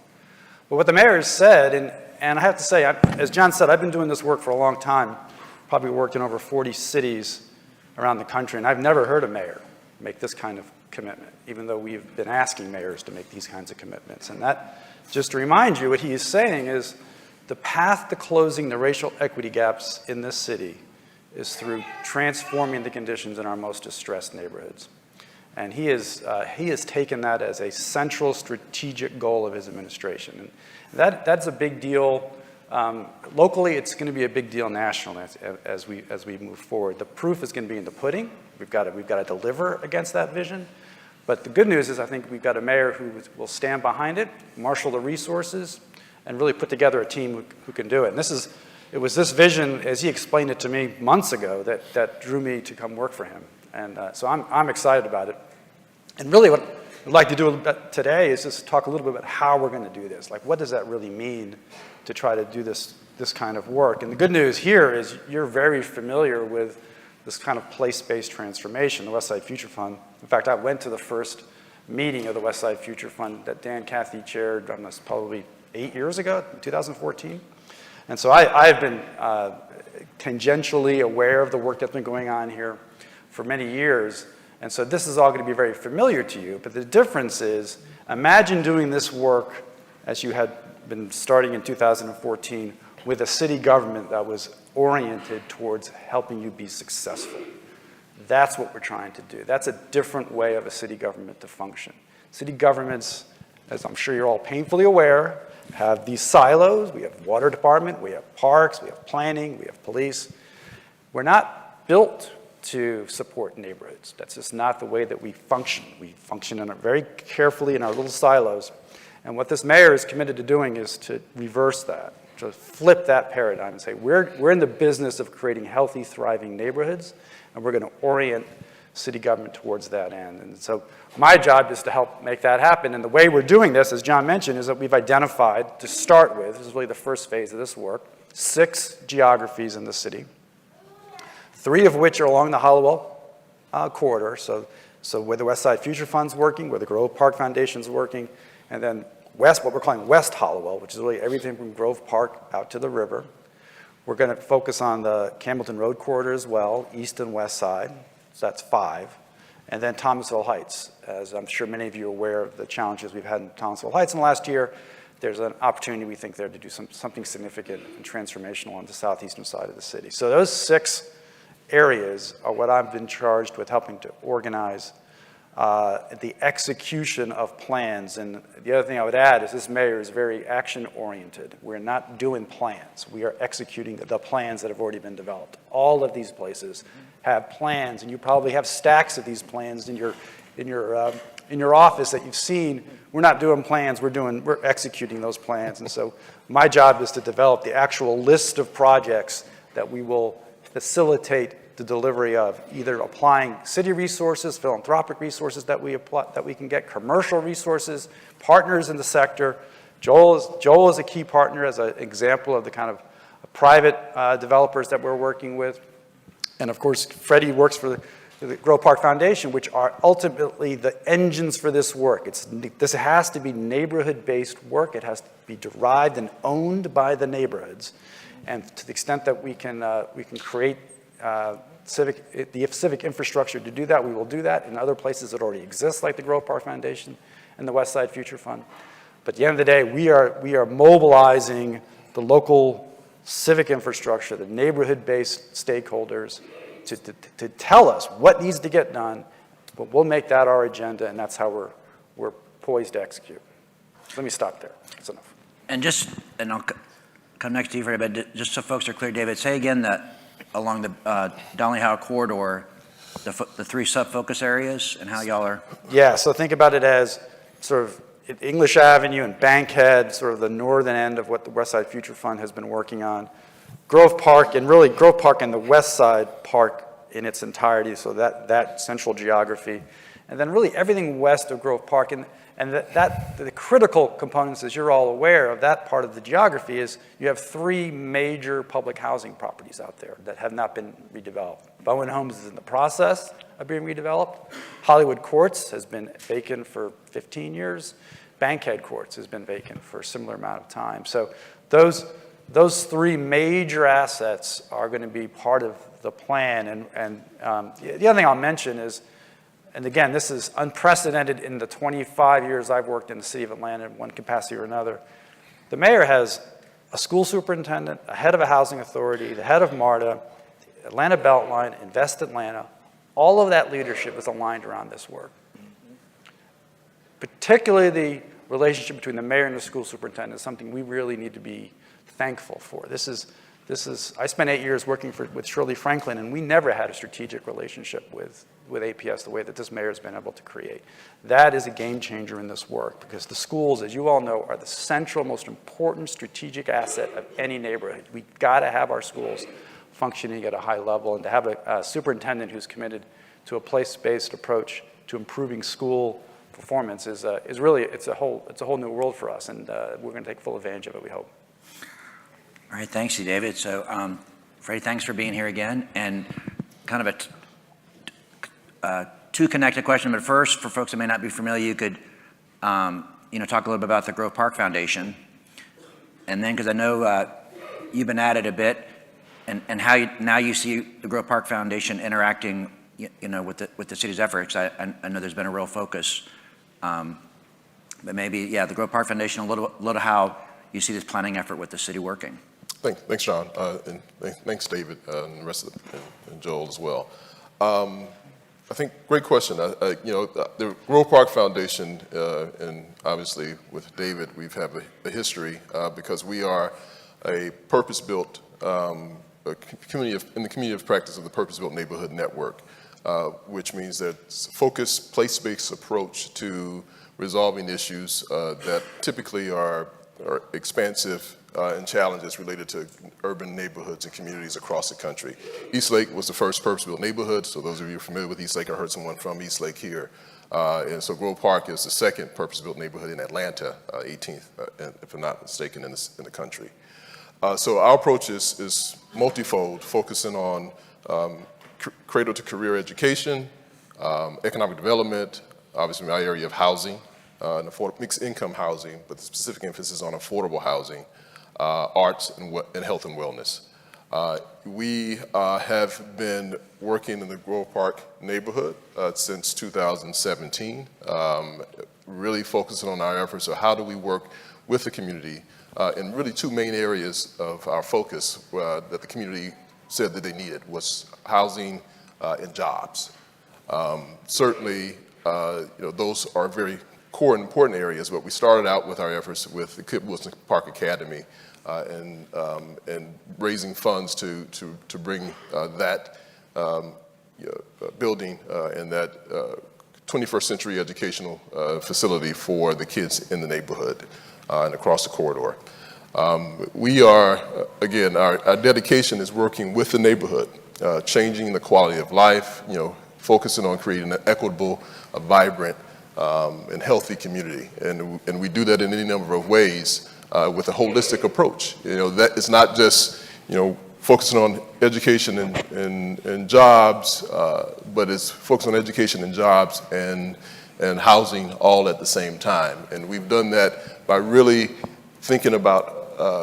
But what the mayor has said, and I have to say, as John said, I've been doing this work for a long time, probably worked in over 40 cities around the country, and I've never heard a mayor make this kind of commitment, even though we've been asking mayors to make these kinds of commitments. And that, just to remind you, what he is saying is the path to closing the racial equity gaps in this city is through transforming the conditions in our most distressed neighborhoods. And he has taken that as a central strategic goal of his administration. And that's a big deal. Locally, it's going to be a big deal nationally as we move forward. The proof is going to be in the pudding. We've got to deliver against that vision. But the good news is I think we've got a mayor who will stand behind it, marshal the resources, and really put together a team who can do it. And it was this vision, as he explained it to me months ago, that drew me to come work for him. And so I'm excited about it. And really what I'd like to do today is just talk a little bit about how we're going to do this. Like, what does that really mean to try to do this kind of work? And the good news here is you're very familiar with this kind of place-based transformation, the Westside Future Fund. In fact, I went to the first meeting of the Westside Future Fund that Dan Cathy chaired probably 8 years ago, 2014. And so I've been tangentially aware of the work that's been going on here for many years. And so this is all going to be very familiar to you. But the difference is, imagine doing this work as you had been starting in 2014 with a city government that was oriented towards helping you be successful. That's what we're trying to do. That's a different way of a city government to function. City governments, as I'm sure you're all painfully aware, have these silos. We have water department, we have parks, we have planning, we have police. We're not built to support neighborhoods. That's just not the way that we function. We function very carefully in our little silos. And what this mayor is committed to doing is to reverse that, to flip that paradigm and say, we're in the business of creating healthy, thriving neighborhoods, and we're going to orient city government towards that end. And so my job is to help make that happen. And the way we're doing this, as John mentioned, is that we've identified, to start with, this is really the first phase of this work, 6 geographies in the city, 3 of which are along the Hollowell corridor. So where the Westside Future Fund's working, where the Grove Park Foundation's working, and then what we're calling West Hollowell, which is really everything from Grove Park out to the river. We're going to focus on the Campbellton Road corridor as well, east and west side. So that's 5. And then Thomasville Heights. As I'm sure many of you are aware of the challenges we've had in Thomasville Heights in the last year, there's an opportunity, we think, there to do something significant and transformational on the southeastern side of the city. So those 6 areas are what I've been charged with helping to organize the execution of plans. And the other thing I would add is this mayor is very action-oriented. We're not doing plans. We are executing the plans that have already been developed. All of these places have plans, and you probably have stacks of these plans in your office that you've seen. We're not doing plans. We're executing those plans. And so my job is to develop the actual list of projects that we will facilitate the delivery of, either applying city resources, philanthropic resources that we can get, commercial resources, partners in the sector. Joel is a key partner as an example of the kind of private developers that we're working with. And of course, Freddie works for the Grove Park Foundation, which are ultimately the engines for this work. This has to be neighborhood-based work. It has to be derived and owned by the neighborhoods. And to the extent that we can create the civic infrastructure to do that, we will do that in other places that already exist, like the Grove Park Foundation and the Westside Future Fund. But at the end of the day, we are mobilizing the local civic infrastructure, the neighborhood-based stakeholders to tell us what needs to get done, but we'll make that our agenda, and that's how we're poised to execute. Let me stop there. That's enough. And I'll come next to you, Freddie, but just so folks are clear, David, say again that along the Donnelly-Howe corridor, the 3 sub-focus areas and how y'all are? Yeah, so think about it as sort of English Avenue and Bankhead, sort of the northern end of what the Westside Future Fund has been working on. Grove Park, and really Grove Park and the West Side Park in its entirety, so that central geography. and then really everything west of Grove Park. And the critical components, as you're all aware of that part of the geography, is you have 3 major public housing properties out there that have not been redeveloped. Bowen Homes is in the process of being redeveloped. Hollywood Courts has been vacant for 15 years. Bankhead Courts has been vacant for a similar amount of time. So those 3 major assets are going to be part of the plan. And the other thing I'll mention is, and again, this is unprecedented in the 25 years I've worked in the city of Atlanta in one capacity or another. The mayor has a school superintendent, a head of a housing authority, the head of MARTA, Atlanta Beltline, Invest Atlanta. All of that leadership is aligned around this work. Particularly the relationship between the mayor and the school superintendent is something we really need to be thankful for. I spent 8 years working with Shirley Franklin, and we never had a strategic relationship with APS the way that this mayor has been able to create. That is a game changer in this work, because the schools, as you all know, are the central, most important strategic asset of any neighborhood. We've got to have our schools functioning at a high level, and to have a superintendent who's committed to a place-based approach to improving school performance is really, it's a whole new world for us, and we're going to take full advantage of it, we hope. All right, thanks you, David. So, Freddie, thanks for being here again. And kind of a two connected question, but first, for folks that may not be familiar, you could, talk a little bit about the Grove Park Foundation, and then because I know you've been at it a bit, and how now you see the Grove Park Foundation interacting, with the city's efforts. I know there's been a real focus, but maybe, the Grove Park Foundation, a little how you see this planning effort with the city working. Thanks, John, and thanks, David, and the rest of and Joel as well. I think great question. The Grove Park Foundation, and obviously with David, we've had a history because we are a purpose-built in the community of practice of the purpose-built neighborhood network, which means that it's a focused, place-based approach to resolving issues that typically are expansive and challenges related to urban neighborhoods and communities across the country. Eastlake was the first purpose-built neighborhood, so those of you familiar with Eastlake, I heard someone from Eastlake here. And so Grove Park is the second purpose-built neighborhood in Atlanta, 18th, if I'm not mistaken, in the country. So our approach is multifold, focusing on cradle to career education, economic development, obviously my area of housing, and mixed income housing, but the specific emphasis on affordable housing, arts, and health and wellness. We have been working in the Grove Park neighborhood since 2017, really focusing on our efforts of how do we work with the community in really 2 main areas of our focus that the community said that they needed was housing and jobs. Certainly, those are very core and important areas, but we started out with our efforts with the Kip Wilson Park Academy and raising funds to bring that building and that 21st century educational facility for the kids in the neighborhood and across the corridor. We are, again, our dedication is working with the neighborhood, changing the quality of life, focusing on creating an equitable, vibrant, and healthy community. And we do that in any number of ways with a holistic approach. That is not just, focusing on education and jobs, but it's focused on education and jobs and housing all at the same time. And we've done that by really thinking about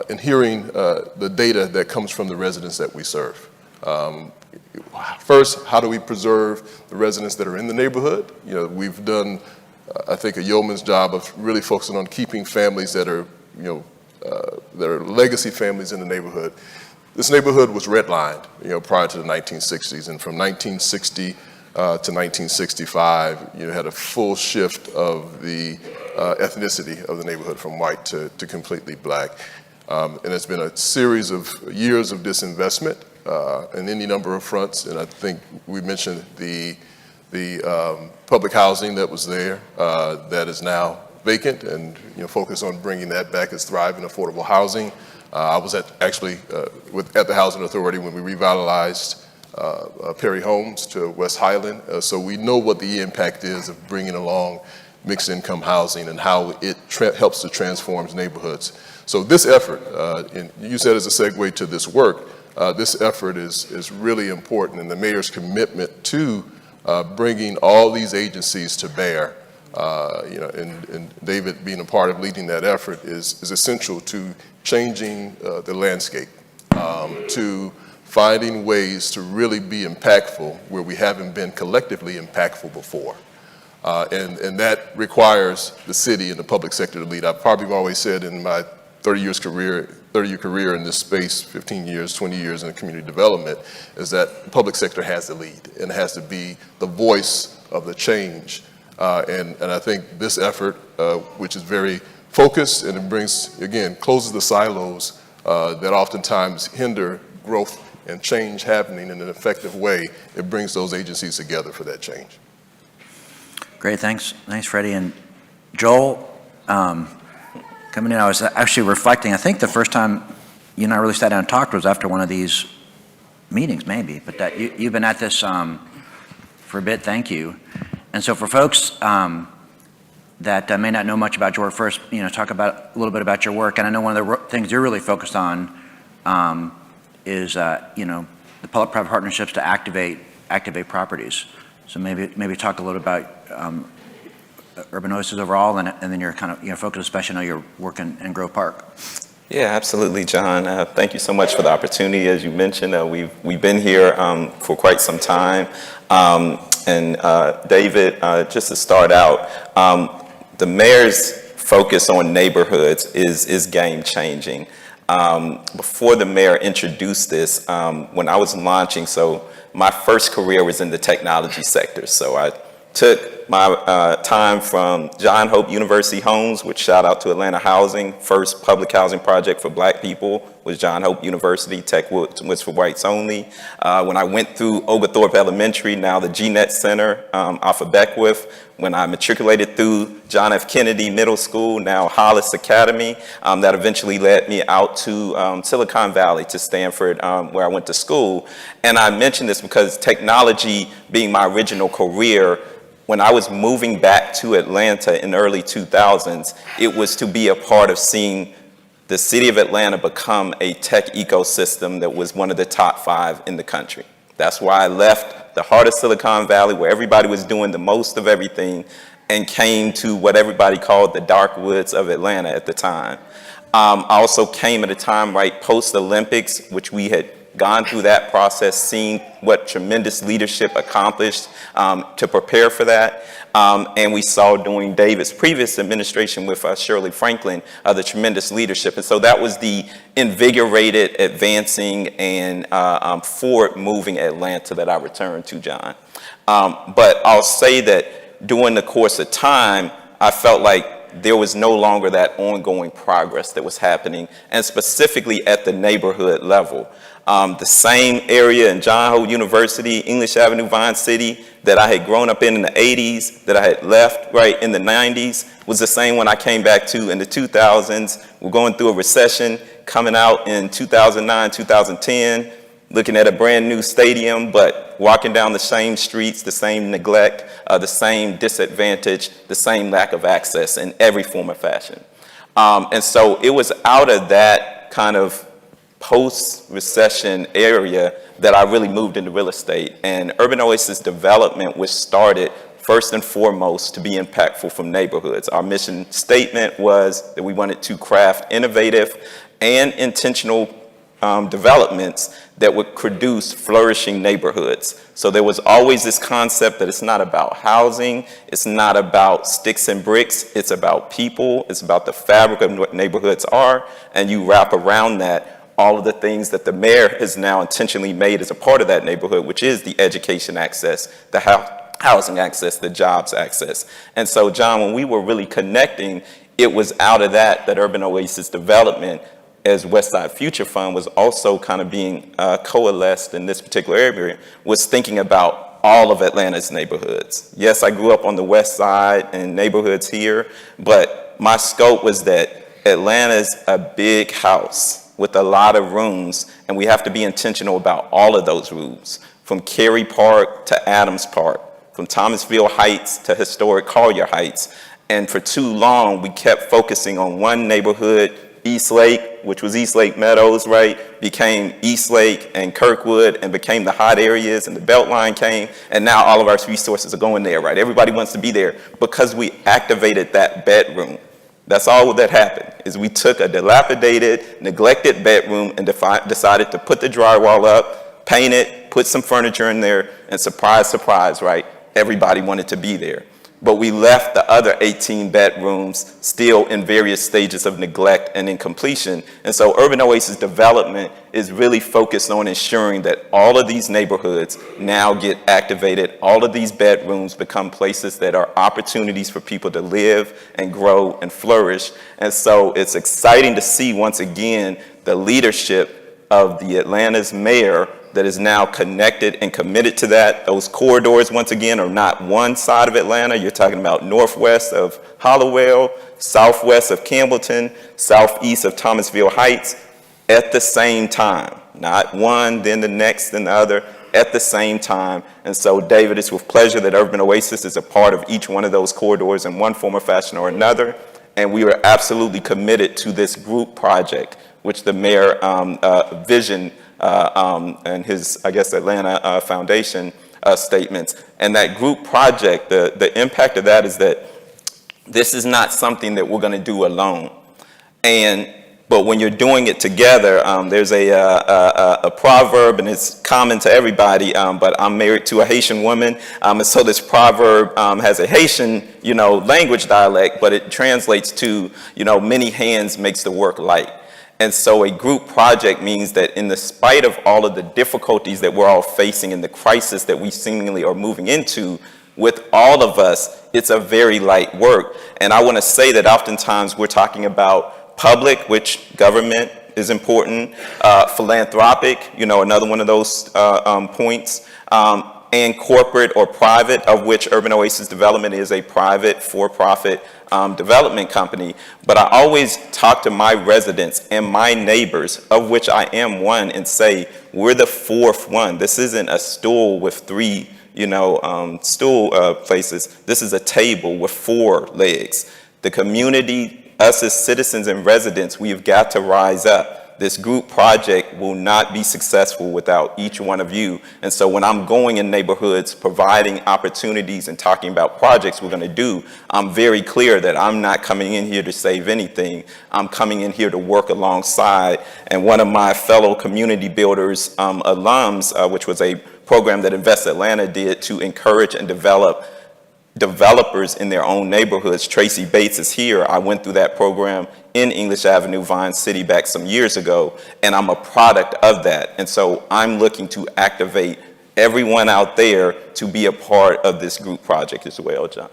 and hearing the data that comes from the residents that we serve. First, how do we preserve the residents that are in the neighborhood? We've done, I think, a yeoman's job of really focusing on keeping families that are, that are legacy families in the neighborhood. This neighborhood was redlined, prior to the 1960s, and from 1960 to 1965, you had a full shift of the ethnicity of the neighborhood from white to completely black. And it's been a series of years of disinvestment in any number of fronts, and I think we mentioned the public housing that was there that is now vacant, and focus on bringing that back as thriving affordable housing. I was at the Housing Authority when we revitalized Perry Homes to West Highland. So we know what the impact is of bringing along mixed income housing and how it helps to transform neighborhoods. So this effort, and you said as a segue to this work, this effort is really important, and the mayor's commitment to bringing all these agencies to bear, and David being a part of leading that effort is essential to changing the landscape, to finding ways to really be impactful where we haven't been collectively impactful before. And that requires the city and the public sector to lead. I've probably always said in my 30-year career in this space, 15 years, 20 years in community development, is that the public sector has to lead and has to be the voice of the change. And I think this effort, which is very focused and it brings, again, closes the silos that oftentimes hinder growth and change happening in an effective way, it brings those agencies together for that change. Great, thanks, Freddie. And Joel, coming in, I was actually reflecting, I think the first time you and I really sat down and talked was after one of these meetings, maybe, but that you've been at this for a bit, thank you. And so for folks that may not know much about your work, first, talk about a little bit about your work. And I know one of the things you're really focused on is, the public-private partnerships to activate properties. So maybe talk a little about urban Oasis overall, and then your kind of focus, especially I know your work in Grove Park. Yeah, absolutely, John. Thank you so much for the opportunity. As you mentioned, we've been here for quite some time. And David, just to start out, the mayor's focus on neighborhoods is game changing. Before the mayor introduced this, when I was launching, so my first career was in the technology sector. So I took my time from John Hope University Homes, which shout out to Atlanta Housing. First public housing project for Black people was John Hope University. Tech was for whites only. When I went through Oglethorpe Elementary, now the GNet Center off of Beckwith. When I matriculated through John F. Kennedy Middle School, now Hollis Academy, that eventually led me out to Silicon Valley, to Stanford, where I went to school. And I mention this because technology being my original career, when I was moving back to Atlanta in the early 2000s, it was to be a part of seeing the city of Atlanta become a tech ecosystem that was one of the top 5 in the country. That's why I left the heart of Silicon Valley, where everybody was doing the most of everything, and came to what everybody called the dark woods of Atlanta at the time. I also came at a time right post-Olympics, which we had gone through that process, seen what tremendous leadership accomplished to prepare for that. And we saw during David's previous administration with Shirley Franklin, the tremendous leadership. And so that was the invigorated, advancing, and forward-moving Atlanta that I returned to, John. But I'll say that during the course of time, I felt like there was no longer that ongoing progress that was happening, and specifically at the neighborhood level. The same area in John Hope University, English Avenue, Vine City, that I had grown up in the 80s, that I had left right in the 90s, was the same one I came back to in the 2000s. We're going through a recession, coming out in 2009, 2010, looking at a brand new stadium, but walking down the same streets, the same neglect, the same disadvantage, the same lack of access in every form of fashion. And so it was out of that kind of post-recession area that I really moved into real estate. And Urban Oasis development was started first and foremost to be impactful from neighborhoods. Our mission statement was that we wanted to craft innovative and intentional developments that would produce flourishing neighborhoods. So there was always this concept that it's not about housing, it's not about sticks and bricks, it's about people, it's about the fabric of what neighborhoods are, and you wrap around that all of the things that the mayor has now intentionally made as a part of that neighborhood, which is the education access, the housing access, the jobs access. And so, John, when we were really connecting, it was out of that Urban Oasis development as Westside Future Fund was also kind of being coalesced in this particular area, was thinking about all of Atlanta's neighborhoods. Yes, I grew up on the west side and neighborhoods here, but my scope was that Atlanta's a big house with a lot of rooms, and we have to be intentional about all of those rooms, from Cary Park to Adams Park, from Thomasville Heights to historic Collier Heights. And for too long, we kept focusing on one neighborhood, East Lake, which was East Lake Meadows, right? Became East Lake and Kirkwood and became the hot areas, and the Beltline came, and now all of our resources are going there, right? Everybody wants to be there because we activated that bedroom. That's all that happened, is we took a dilapidated, neglected bedroom and decided to put the drywall up, paint it, put some furniture in there, and surprise, surprise, right? Everybody wanted to be there. But we left the other 18 bedrooms still in various stages of neglect and incompletion. And so Urban Oasis development is really focused on ensuring that all of these neighborhoods now get activated. All of these bedrooms become places that are opportunities for people to live and grow and flourish. And so it's exciting to see once again the leadership of the Atlanta's mayor that is now connected and committed to that. Those corridors, once again, are not one side of Atlanta. You're talking about northwest of Hollowell, southwest of Campbellton, southeast of Thomasville Heights, at the same time. Not one, then the next, then the other, at the same time. And so, David, it's with pleasure that Urban Oasis is a part of each one of those corridors in one form or fashion or another. And we are absolutely committed to this group project, which the mayor vision and his, I guess, Atlanta Foundation statements. And that group project, the impact of that is that this is not something that we're going to do alone. But when you're doing it together, there's a proverb, and it's common to everybody, but I'm married to a Haitian woman, and so this proverb has a Haitian, language dialect, but it translates to, many hands makes the work light. And so a group project means that in the spite of all of the difficulties that we're all facing and the crisis that we seemingly are moving into, with all of us, it's a very light work. And I want to say that oftentimes we're talking about public, which government is important, philanthropic, another one of those points, and corporate or private, of which Urban Oasis Development is a private for-profit development company. But I always talk to my residents and my neighbors, of which I am one, and say, we're the fourth one. This isn't a stool with three, stool places. This is a table with 4 legs. The community, us as citizens and residents, we've got to rise up. This group project will not be successful without each one of you. And so when I'm going in neighborhoods, providing opportunities and talking about projects we're going to do, I'm very clear that I'm not coming in here to save anything. I'm coming in here to work alongside. And one of my fellow community builders alums, which was a program that Invest Atlanta did to encourage and develop developers in their own neighborhoods. Tracy Bates is here. I went through that program in English Avenue, Vine City back some years ago, and I'm a product of that. And so I'm looking to activate everyone out there to be a part of this group project as well, John.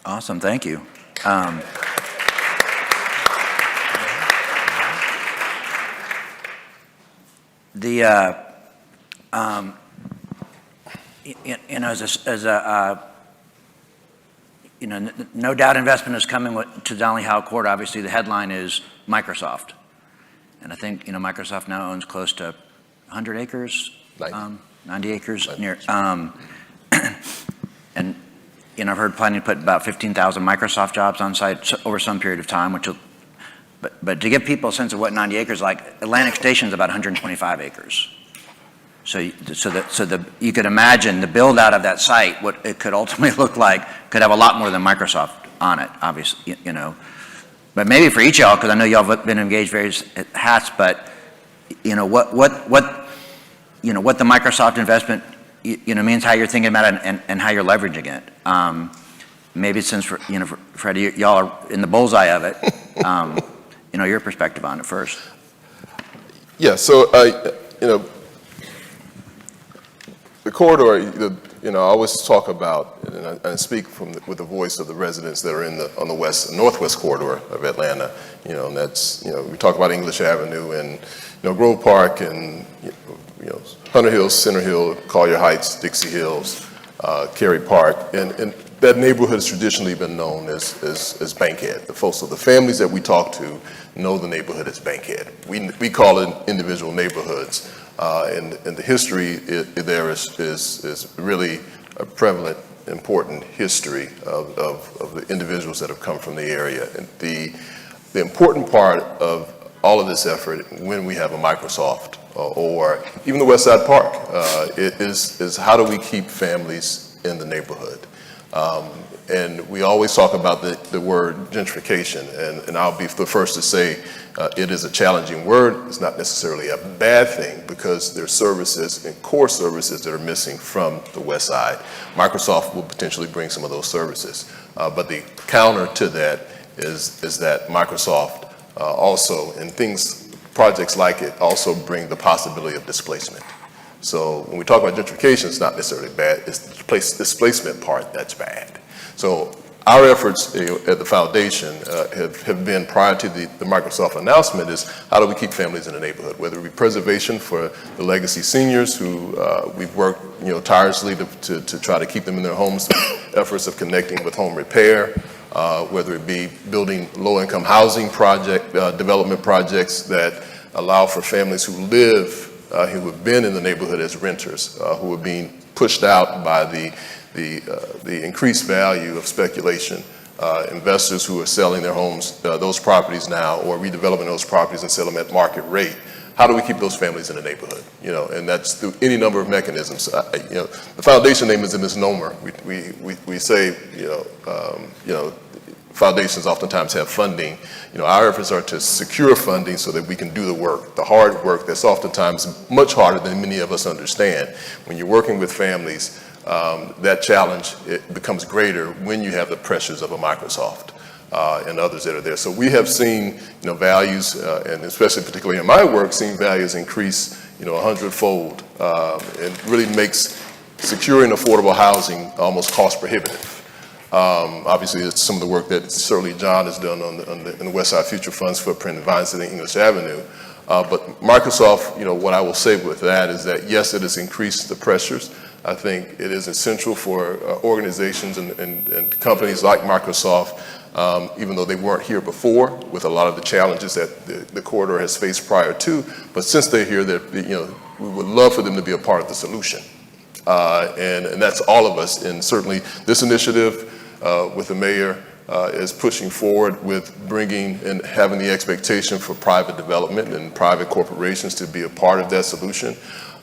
Awesome, thank you. No doubt investment is coming to Donnelly Howe Court. Obviously, the headline is Microsoft. And I think, Microsoft now owns close to 100 acres, 90 acres near. And, I've heard planning to put about 15,000 Microsoft jobs on site over some period of time, but to give people a sense of what 90 acres is like, Atlantic Station is about 125 acres. So you could imagine the build out of that site, what it could ultimately look like, could have a lot more than Microsoft on it, obviously, But maybe for each of y'all, because I know y'all have been engaged various hats, but what the Microsoft investment means, how you're thinking about it, and how you're leveraging it. Maybe since Freddie, y'all are in the bullseye of it, your perspective on it first. Yeah. So the corridor, I always talk about, and I speak with the voice of the residents that are on the northwest corridor of Atlanta. And that's, we talk about English Avenue and, Grove Park and, Hunter Hills, Center Hill, Collier Heights, Dixie Hills, Cary Park, and that neighborhood has traditionally been known as Bankhead. The folks of the families that we talk to know the neighborhood as Bankhead. We call it individual neighborhoods. And the history there is really a prevalent, important history of the individuals that have come from the area. And the important part of all of this effort, when we have a Microsoft or even the Westside Park, is how do we keep families in the neighborhood? And we always talk about the word gentrification, and I'll be the first to say it is a challenging word. It's not necessarily a bad thing because there's services and core services that are missing from the West Side. Microsoft will potentially bring some of those services, but the counter to that is that Microsoft also, and projects like it also bring the possibility of displacement. So when we talk about gentrification, it's not necessarily bad, it's the displacement part that's bad. So our efforts at the foundation have been, prior to the Microsoft announcement, is how do we keep families in the neighborhood, whether it be preservation for the legacy seniors who we've worked tirelessly to try to keep them in their homes, efforts of connecting with home repair, whether it be building low-income housing development projects that allow for families who live, who have been in the neighborhood as renters, who are being pushed out by the increased value of speculation, investors who are selling their homes, those properties now, or redeveloping those properties and selling them at market rate. How do we keep those families in the neighborhood? And that's through any number of mechanisms. The foundation name is a misnomer. We say, foundations oftentimes have funding. Our efforts are to secure funding so that we can do the work, the hard work that's oftentimes much harder than many of us understand. When you're working with families, that challenge, it becomes greater when you have the pressures of a Microsoft and others that are there. So we have seen, values, and especially particularly in my work, seen values increase, 100-fold. It really makes securing affordable housing almost cost prohibitive. Obviously, it's some of the work that certainly John has done in the Westside Future Fund's footprint in Vine City, English Avenue. But Microsoft, what I will say with that is that, yes, it has increased the pressures. I think it is essential for organizations and companies like Microsoft, even though they weren't here before, with a lot of the challenges that the corridor has faced prior to. But since they're here, we would love for them to be a part of the solution. And that's all of us. And certainly this initiative with the mayor is pushing forward with bringing and having the expectation for private development and private corporations to be a part of that solution.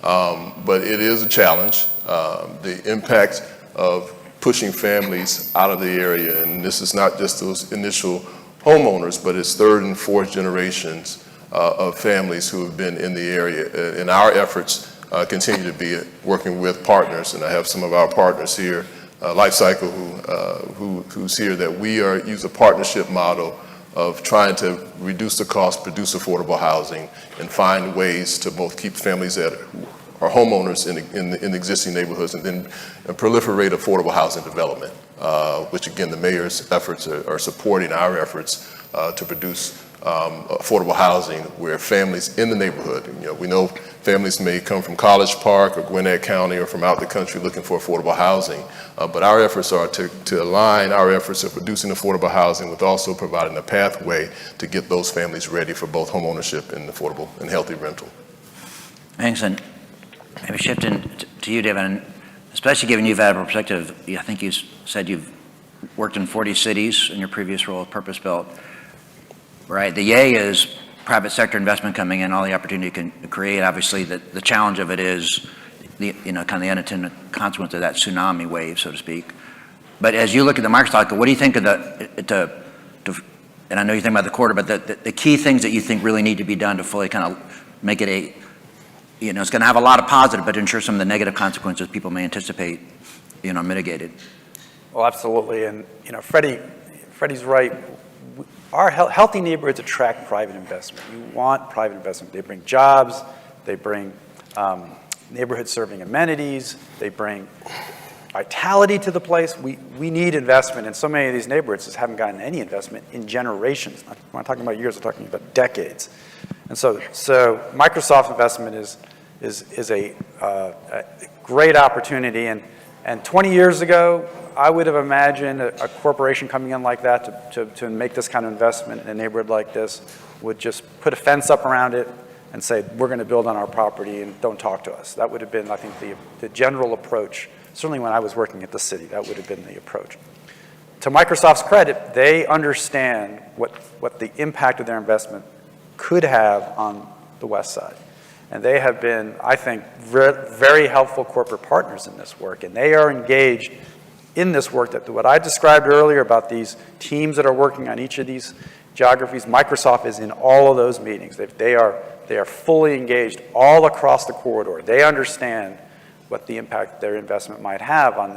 But it is a challenge. The impact of pushing families out of the area, and this is not just those initial homeowners, but it's third and fourth generations of families who have been in the area. And our efforts continue to be working with partners, and I have some of our partners here, Life Cycle, who's here, that we use a partnership model of trying to reduce the cost, produce affordable housing, and find ways to both keep families that are homeowners in existing neighborhoods, and then proliferate affordable housing development, which again, the mayor's efforts are supporting our efforts to produce affordable housing where families in the neighborhood, we know families may come from College Park or Gwinnett County or from out the country looking for affordable housing, but our efforts are to align our efforts of producing affordable housing with also providing a pathway to get those families ready for both home ownership and affordable and healthy rental. Thanks, and maybe shifting to you, David, and especially given you've had a perspective, I think you said you've worked in 40 cities in your previous role with Purpose Built, right? The yay is private sector investment coming in, all the opportunity it can create. Obviously, the challenge of it is kind of the unintended consequence of that tsunami wave, so to speak. But as you look at the Microsoft, what do you think of and I know you think about the quarter, but the key things that you think really need to be done to fully kind of make it it's going to have a lot of positive, but to ensure some of the negative consequences people may anticipate, mitigated. Well, absolutely. And, Freddie's right. Our healthy neighborhoods attract private investment. You want private investment. They bring jobs. They bring neighborhood-serving amenities. They bring vitality to the place. We need investment, and so many of these neighborhoods just haven't gotten any investment in generations. I'm not talking about years. I'm talking about decades. And so Microsoft investment is a great opportunity. And 20 years ago, I would have imagined a corporation coming in like that to make this kind of investment in a neighborhood like this would just put a fence up around it and say, we're going to build on our property and don't talk to us. That would have been, I think, the general approach. Certainly when I was working at the city, that would have been the approach. To Microsoft's credit, they understand what the impact of their investment could have on the West Side. And they have been, I think, very helpful corporate partners in this work. And they are engaged in this work, that what I described earlier about these teams that are working on each of these geographies. Microsoft is in all of those meetings. They are fully engaged all across the corridor. They understand what the impact their investment might have on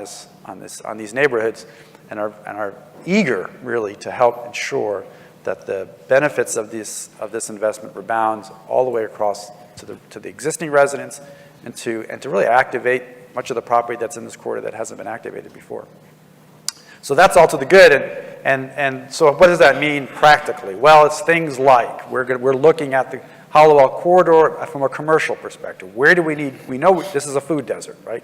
these neighborhoods, and are eager really to help ensure that the benefits of this investment rebounds all the way across to the existing residents, and to really activate much of the property that's in this corridor that hasn't been activated before. So that's all to the good. And so what does that mean practically? Well, it's things like we're looking at the Hollowell corridor from a commercial perspective. Where do we know this is a food desert, right?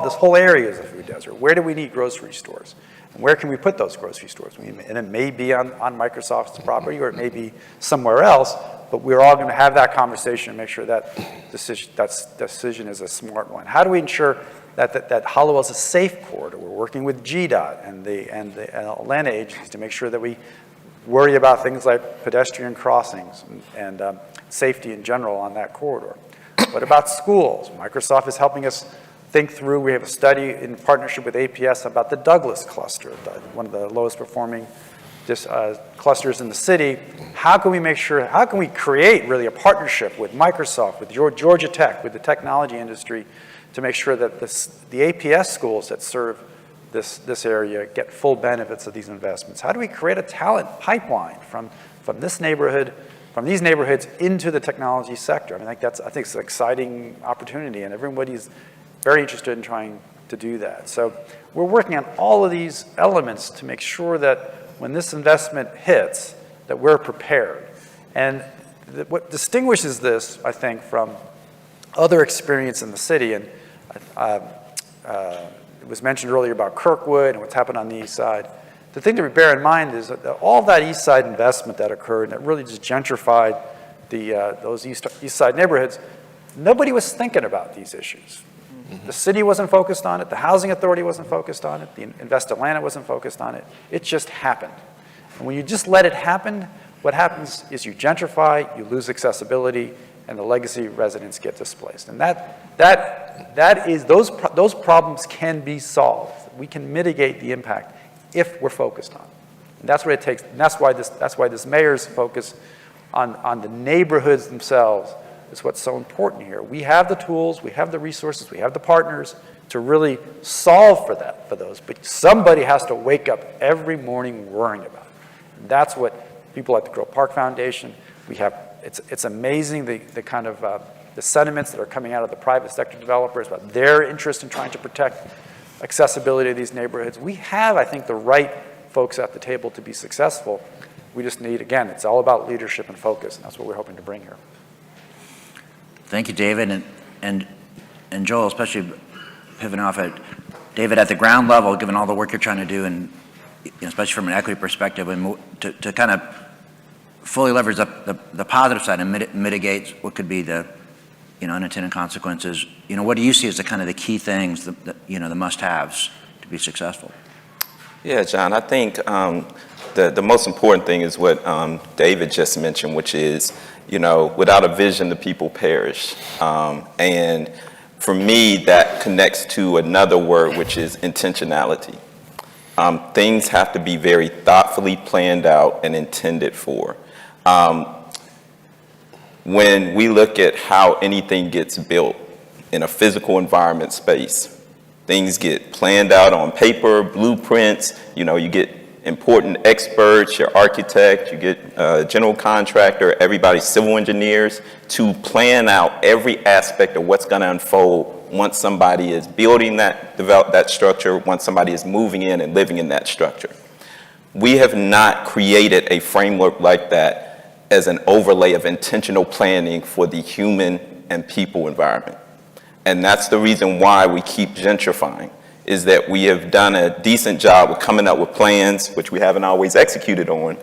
This whole area is a food desert. Where do we need grocery stores? And where can we put those grocery stores? And it may be on Microsoft's property, or it may be somewhere else, but we're all going to have that conversation and make sure that decision is a smart one. How do we ensure that Hollowell is a safe corridor? We're working with GDOT and the Atlanta agencies to make sure that we worry about things like pedestrian crossings and safety in general on that corridor. What about schools? Microsoft is helping us think through. We have a study in partnership with APS about the Douglas cluster, one of the lowest performing clusters in the city. How can we create really a partnership with Microsoft, with Georgia Tech, with the technology industry, to make sure that the APS schools that serve this area get full benefits of these investments? How do we create a talent pipeline from these neighborhoods into the technology sector? I think it's an exciting opportunity, and everybody's very interested in trying to do that. So we're working on all of these elements to make sure that when this investment hits, that we're prepared. And what distinguishes this, I think, from other experience in the city, and it was mentioned earlier about Kirkwood and what's happened on the east side. The thing to bear in mind is that all that east side investment that occurred, that really just gentrified those east side neighborhoods, nobody was thinking about these issues. The city wasn't focused on it. The housing authority wasn't focused on it. The Invest Atlanta wasn't focused on it. It just happened. And when you just let it happen, what happens is you gentrify, you lose accessibility, and the legacy residents get displaced. And those problems can be solved. We can mitigate the impact if we're focused on it. And that's what it takes. And that's why this mayor's focus on the neighborhoods themselves is what's so important here. We have the tools, we have the resources, we have the partners to really solve for those. But somebody has to wake up every morning worrying about it. And that's what people like the Grove Park Foundation, we have. It's amazing the kind of the sentiments that are coming out of the private sector developers about their interest in trying to protect accessibility of these neighborhoods. We have, I think, the right folks at the table to be successful. We just need, again, it's all about leadership and focus, and that's what we're hoping to bring here. Thank you, David, and Joel, especially pivoting off at David at the ground level, given all the work you're trying to do, and especially from an equity perspective, and to kind of fully leverage up the positive side and mitigate what could be the unintended consequences. What do you see as the kind of the key things, the must-haves to be successful? Yeah, John, I think the most important thing is what David just mentioned, which is, without a vision, the people perish. And for me, that connects to another word, which is intentionality. Things have to be very thoughtfully planned out and intended for. When we look at how anything gets built in a physical environment space, things get planned out on paper, blueprints, you get important experts, your architect, you get a general contractor, everybody, civil engineers, to plan out every aspect of what's going to unfold once somebody is building that structure, once somebody is moving in and living in that structure. We have not created a framework like that as an overlay of intentional planning for the human and people environment. And that's the reason why we keep gentrifying, is that we have done a decent job of coming up with plans, which we haven't always executed on,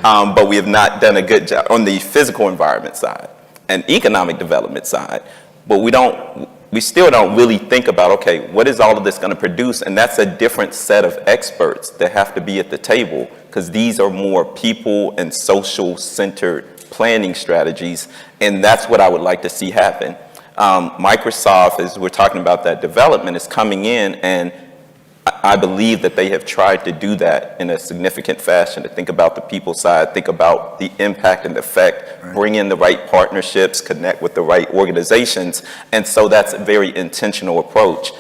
but we have not done a good job on the physical environment side. and economic development side, but we still don't really think about, okay, what is all of this going to produce? And that's a different set of experts that have to be at the table, because these are more people and social centered planning strategies, and that's what I would like to see happen. Microsoft, as we're talking about that development, is coming in, and I believe that they have tried to do that in a significant fashion, to think about the people side, think about the impact and effect, bring in the right partnerships, connect with the right organizations, and so that's a very intentional approach.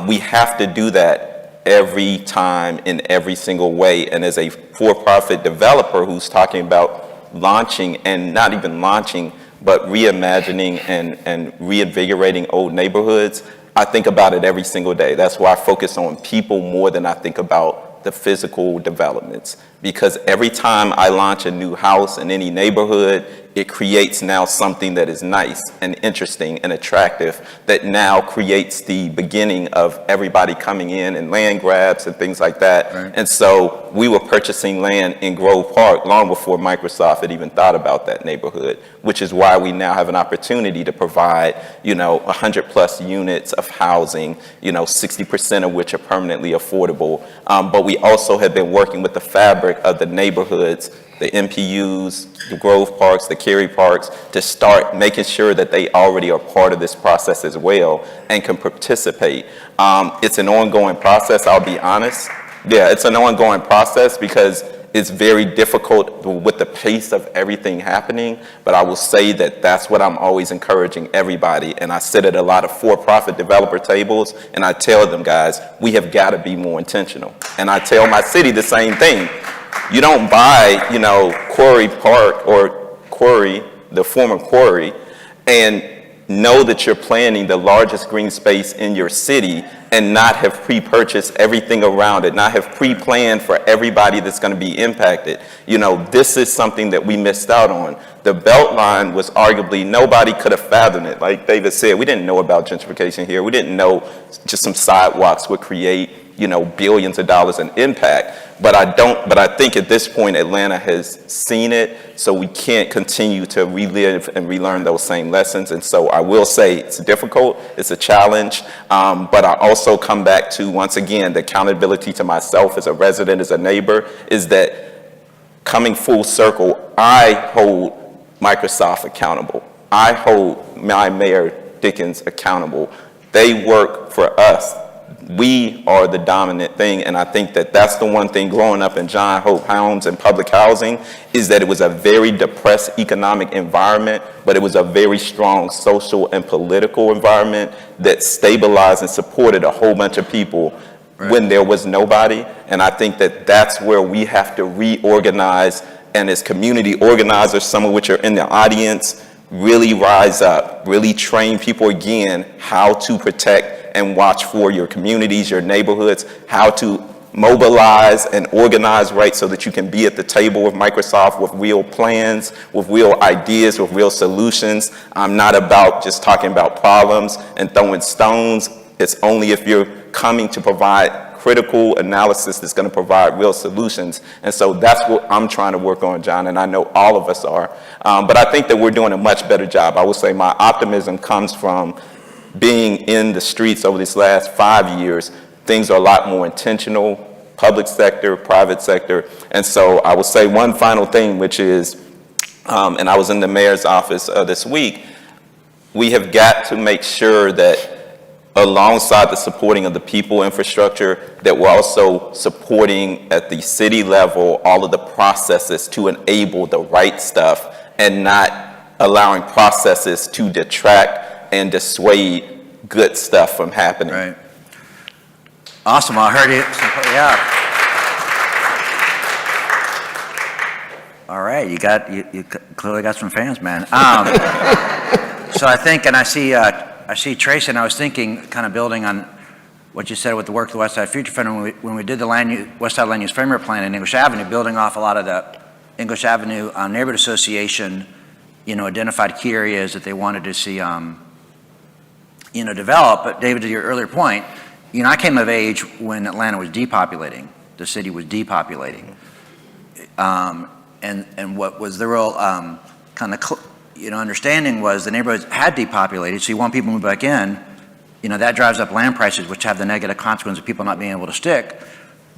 We have to do that every time in every single way, and as a for-profit developer who's talking about launching, and not even launching, but reimagining and reinvigorating old neighborhoods, I think about it every single day. That's why I focus on people more than I think about the physical developments. Because every time I launch a new house in any neighborhood, it creates now something that is nice and interesting and attractive, that now creates the beginning of everybody coming in and land grabs and things like that. Right. And so we were purchasing land in Grove Park long before Microsoft had even thought about that neighborhood, which is why we now have an opportunity to provide, 100 plus units of housing, 60% of which are permanently affordable. But we also have been working with the fabric of the neighborhoods, the MPUs, the Grove Parks, the Cary Parks, to start making sure that they already are part of this process as well and can participate. It's an ongoing process, I'll be honest. Yeah, it's an ongoing process because it's very difficult with the pace of everything happening, but I will say that that's what I'm always encouraging everybody. And I sit at a lot of for-profit developer tables and I tell them, guys, we have got to be more intentional. And I tell my city the same thing. You don't buy, Quarry Park or Quarry, the former Quarry, and know that you're planning the largest green space in your city and not have pre-purchased everything around it, not have pre-planned for everybody that's going to be impacted. This is something that we missed out on. The Beltline was arguably, nobody could have fathomed it. Like David said, we didn't know about gentrification here. We didn't know just some sidewalks would create, billions of dollars in impact. But I think at this point, Atlanta has seen it, so we can't continue to relive and relearn those same lessons. And so I will say it's difficult, it's a challenge, but I also come back to, once again, the accountability to myself as a resident, as a neighbor, is that coming full circle, I hold Microsoft accountable. I hold my mayor, Dickens, accountable. They work for us. We are the dominant thing, and I think that that's the one thing growing up in John Hope Hounds and public housing, is that it was a very depressed economic environment, but it was a very strong social and political environment that stabilized and supported a whole bunch of people when there was nobody. And I think that that's where we have to reorganize, and as community organizers, some of which are in the audience, really rise up, really train people again how to protect and watch for your communities, your neighborhoods, how to mobilize and organize right so that you can be at the table with Microsoft with real plans, with real ideas, with real solutions. I'm not about just talking about problems and throwing stones. It's only if you're coming to provide critical analysis that's going to provide real solutions. And so that's what I'm trying to work on, John, and I know all of us are. But I think that we're doing a much better job. I would say my optimism comes from being in the streets over these last 5 years. Things are a lot more intentional, public sector, private sector. And so I will say one final thing, which is, and I was in the mayor's office this week, we have got to make sure that alongside the supporting of the people infrastructure, that we're also supporting at the city level all of the processes to enable the right stuff and not allowing processes to detract and dissuade good stuff from happening. Right. Awesome. I heard it. Yeah. All right. You clearly got some fans, man. So I think, and I see Tracy, and I was thinking, kind of building on what you said with the work of the Westside Future Fund, when we did the Westside Land Use Framework Plan in English Avenue, building off a lot of the English Avenue Neighborhood Association, identified key areas that they wanted to see, develop. But David, to your earlier point, I came of age when Atlanta was depopulating. The city was depopulating. And what was the real kind of understanding was the neighborhoods had depopulated, so you want people to move back in, that drives up land prices, which have the negative consequence of people not being able to stick.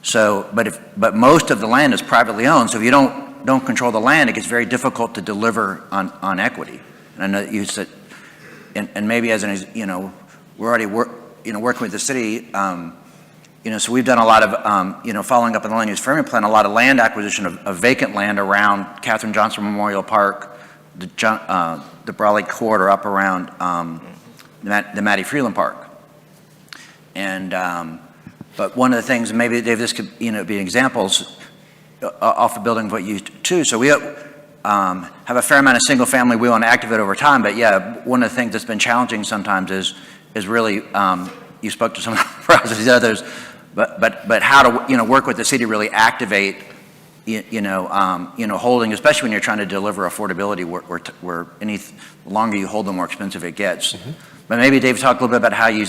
So, but most of the land is privately owned, so if you don't control the land, it gets very difficult to deliver on equity. And I know that you said, and maybe as we're already working with the city, so we've done a lot of, following up on the land use framing plan, a lot of land acquisition of vacant land around Katherine Johnson Memorial Park, the Brawley Corridor up around the Mattie Freeland Park. And, but one of the things, maybe Dave, this could, be examples off the building of what you too. So we have a fair amount of single family we want to activate over time, but yeah, one of the things that's been challenging sometimes is really, you spoke to some of the others, but how to, work with the city to really activate, holding, especially when you're trying to deliver affordability where any longer you hold, the more expensive it gets. Mm-hmm. But maybe Dave, talk a little bit about how you,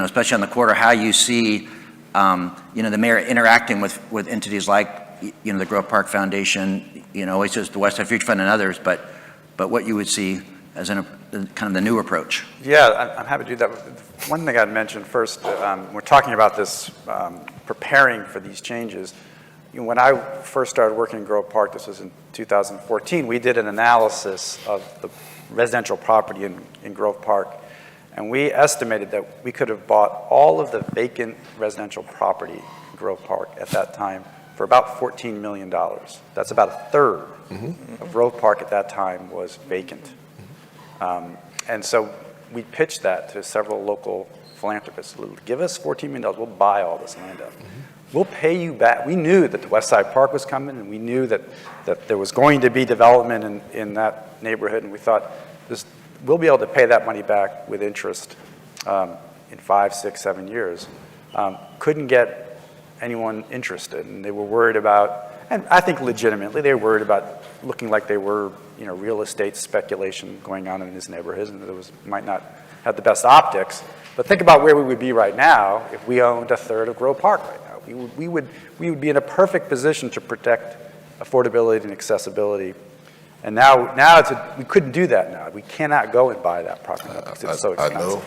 especially on the corridor, how you see, the mayor interacting with entities like, the Grove Park Foundation, Oasis, the Westside Future Fund, and others, but what you would see as kind of the new approach. Yeah, I'm happy to do that. One thing I'd mention first, we're talking about this, preparing for these changes. When I first started working in Grove Park, this was in 2014, we did an analysis of the residential property in Grove Park, and we estimated that we could have bought all of the vacant residential property in Grove Park at that time for about $14 million. That's about a third of Grove Park at that time was vacant. And so we pitched that to several local philanthropists. Give us $14 million, we'll buy all this land up. We'll pay you back. We knew that the Westside Park was coming, and we knew that there was going to be development in that neighborhood, and we thought we'll be able to pay that money back with interest in 5, 6, 7 years. Couldn't get anyone interested, and they were worried about, and I think legitimately, they were worried about looking like they were, real estate speculation going on in these neighborhoods, and might not have the best optics. But think about where we would be right now if we owned a third of Grove Park right now. We would be in a perfect position to protect affordability and accessibility. And now we couldn't do that now. We cannot go and buy that property because it's so expensive. I know.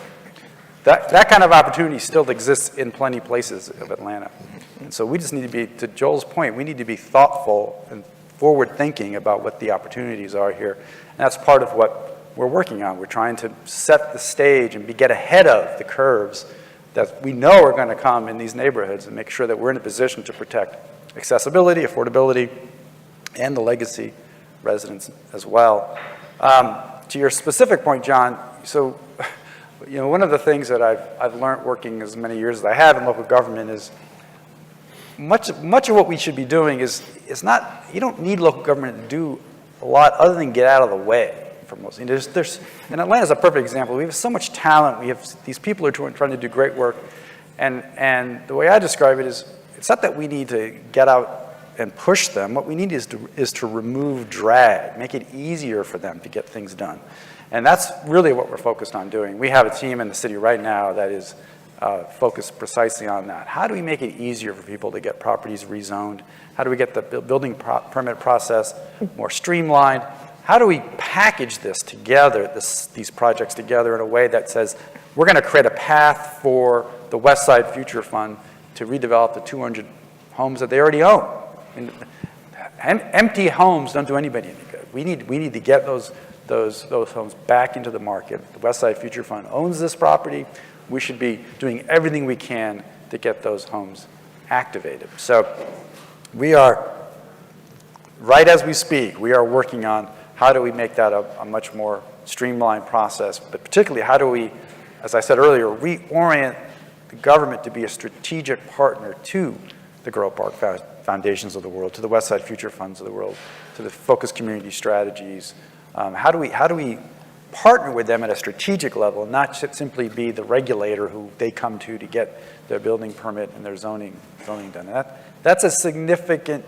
That kind of opportunity still exists in plenty of places of Atlanta. And so we just need to be, to Joel's point, we need to be thoughtful and forward-thinking about what the opportunities are here. And that's part of what we're working on. We're trying to set the stage and get ahead of the curves that we know are going to come in these neighborhoods and make sure that we're in a position to protect accessibility, affordability, and the legacy residents as well. To your specific point, John, so one of the things that I've learned working as many years as I have in local government is much of what we should be doing is not, you don't need local government to do a lot other than get out of the way. And Atlanta's a perfect example. We have so much talent. We have these people who are trying to do great work. And the way I describe it is, it's not that we need to get out and push them. What we need is to remove drag, make it easier for them to get things done. And that's really what we're focused on doing. We have a team in the city right now that is focused precisely on that. How do we make it easier for people to get properties rezoned? How do we get the building permit process more streamlined? How do we package this together, these projects together in a way that says we're going to create a path for the Westside Future Fund to redevelop the 200 homes that they already own? I mean, empty homes don't do anybody any good. We need to get those homes back into the market. The Westside Future Fund owns this property. We should be doing everything we can to get those homes activated. So we are, right as we speak, we are working on how do we make that a much more streamlined process, but particularly how do we, as I said earlier, reorient the government to be a strategic partner to the Grove Park Foundations of the world, to the Westside Future Funds of the world, to the focused community strategies. How do we partner with them at a strategic level, and not simply be the regulator who they come to get their building permit and their zoning done? And that's a significant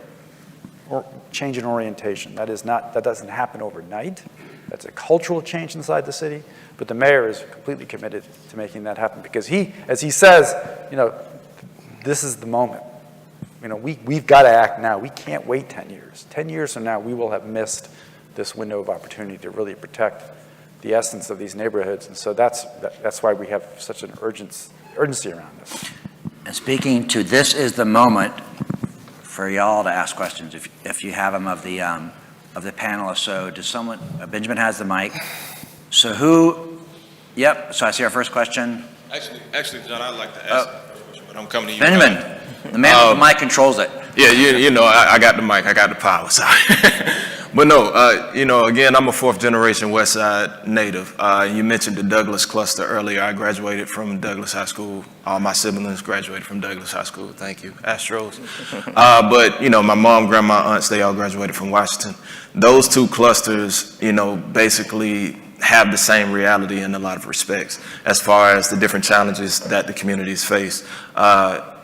change in orientation. That doesn't happen overnight. That's a cultural change inside the city. But the mayor is completely committed to making that happen because as he says, this is the moment. We've got to act now. We can't wait 10 years. 10 years from now, we will have missed this window of opportunity to really protect the essence of these neighborhoods. And so that's why we have such an urgency around this. And speaking to this is the moment for y'all to ask questions, if you have them of the panelists. So does someone, Benjamin has the mic. So who, yep, so I see our first question. Actually, John, I'd like to ask the first question, but I'm coming to you. Benjamin, the man with the mic controls it. Yeah, you know, I got the mic, I got the power, sorry. But no, you know, again, I'm a fourth generation West Side native. You mentioned the Douglas cluster earlier. I graduated from Douglas High School. All my siblings graduated from Douglas High School. Thank you, Astros. But, you know, my mom, grandma, aunts, they all graduated from Washington. Those two clusters, you know, basically have the same reality in a lot of respects as far as the different challenges that the communities face.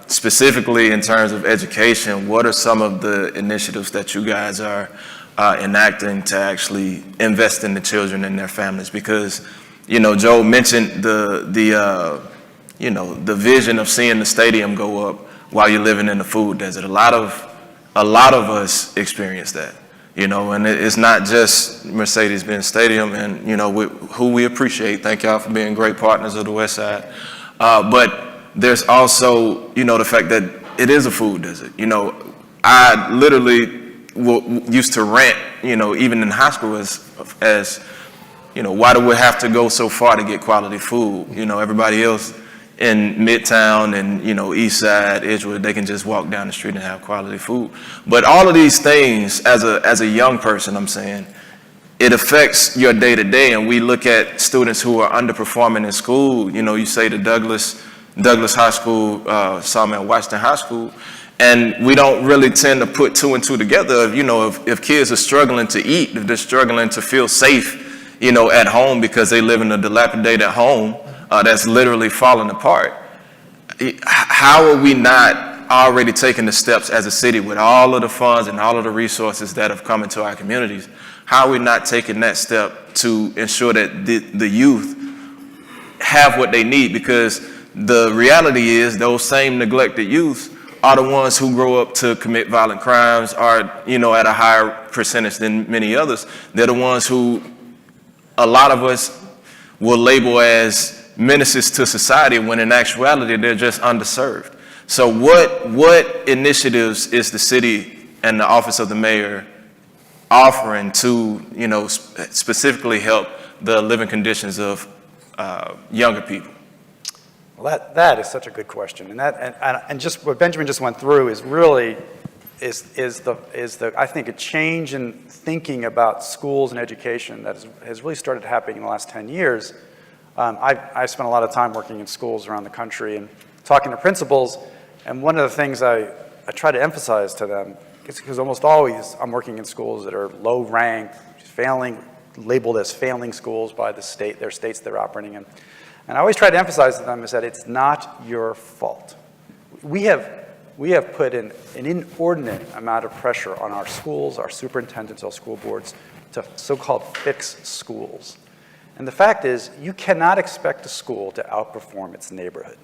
Specifically in terms of education, what are some of the initiatives that you guys are enacting to actually invest in the children and their families? Because, you know, Joe mentioned you know, the vision of seeing the stadium go up while you're living in the food desert. A lot of us experience that, you know, and it's not just Mercedes-Benz Stadium, and, you know, who we appreciate. Thank y'all for being great partners of the West Side. But there's also, you know, the fact that it is a food desert. You know, I literally used to rant, you know, even in high school as, you know, why do we have to go so far to get quality food? You know, everybody else in Midtown and, you know, East Side, Edgewood, they can just walk down the street and have quality food. But all of these things, as a young person, I'm saying, it affects your day to day. And we look at students who are underperforming in school. You know, you say the Douglas High School, some at Washington High School, and we don't really tend to put two and two together. You know, if kids are struggling to eat, if they're struggling to feel safe, you know, at home because they live in a dilapidated home that's literally falling apart, how are we not already taking the steps as a city with all of the funds and all of the resources that have come into our communities? How are we not taking that step to ensure that the youth have what they need? Because the reality is those same neglected youth are the ones who grow up to commit violent crimes, are, you know, at a higher percentage than many others. They're the ones who a lot of us will label as menaces to society, when in actuality they're just underserved. So what initiatives is the city and the office of the mayor offering to, you know, specifically help the living conditions of younger people? Well, that is such a good question, and just what Benjamin just went through is really I think a change in thinking about schools and education that has really started happening in the last 10 years. I've spent a lot of time working in schools around the country and talking to principals, and one of the things I try to emphasize to them is, because almost always I'm working in schools that are low ranked, labeled as failing schools by the state, their states they're operating in. And I always try to emphasize to them is that it's not your fault. We have put in an inordinate amount of pressure on our schools, our superintendents, our school boards, to so-called fix schools. And the fact is, you cannot expect a school to outperform its neighborhood.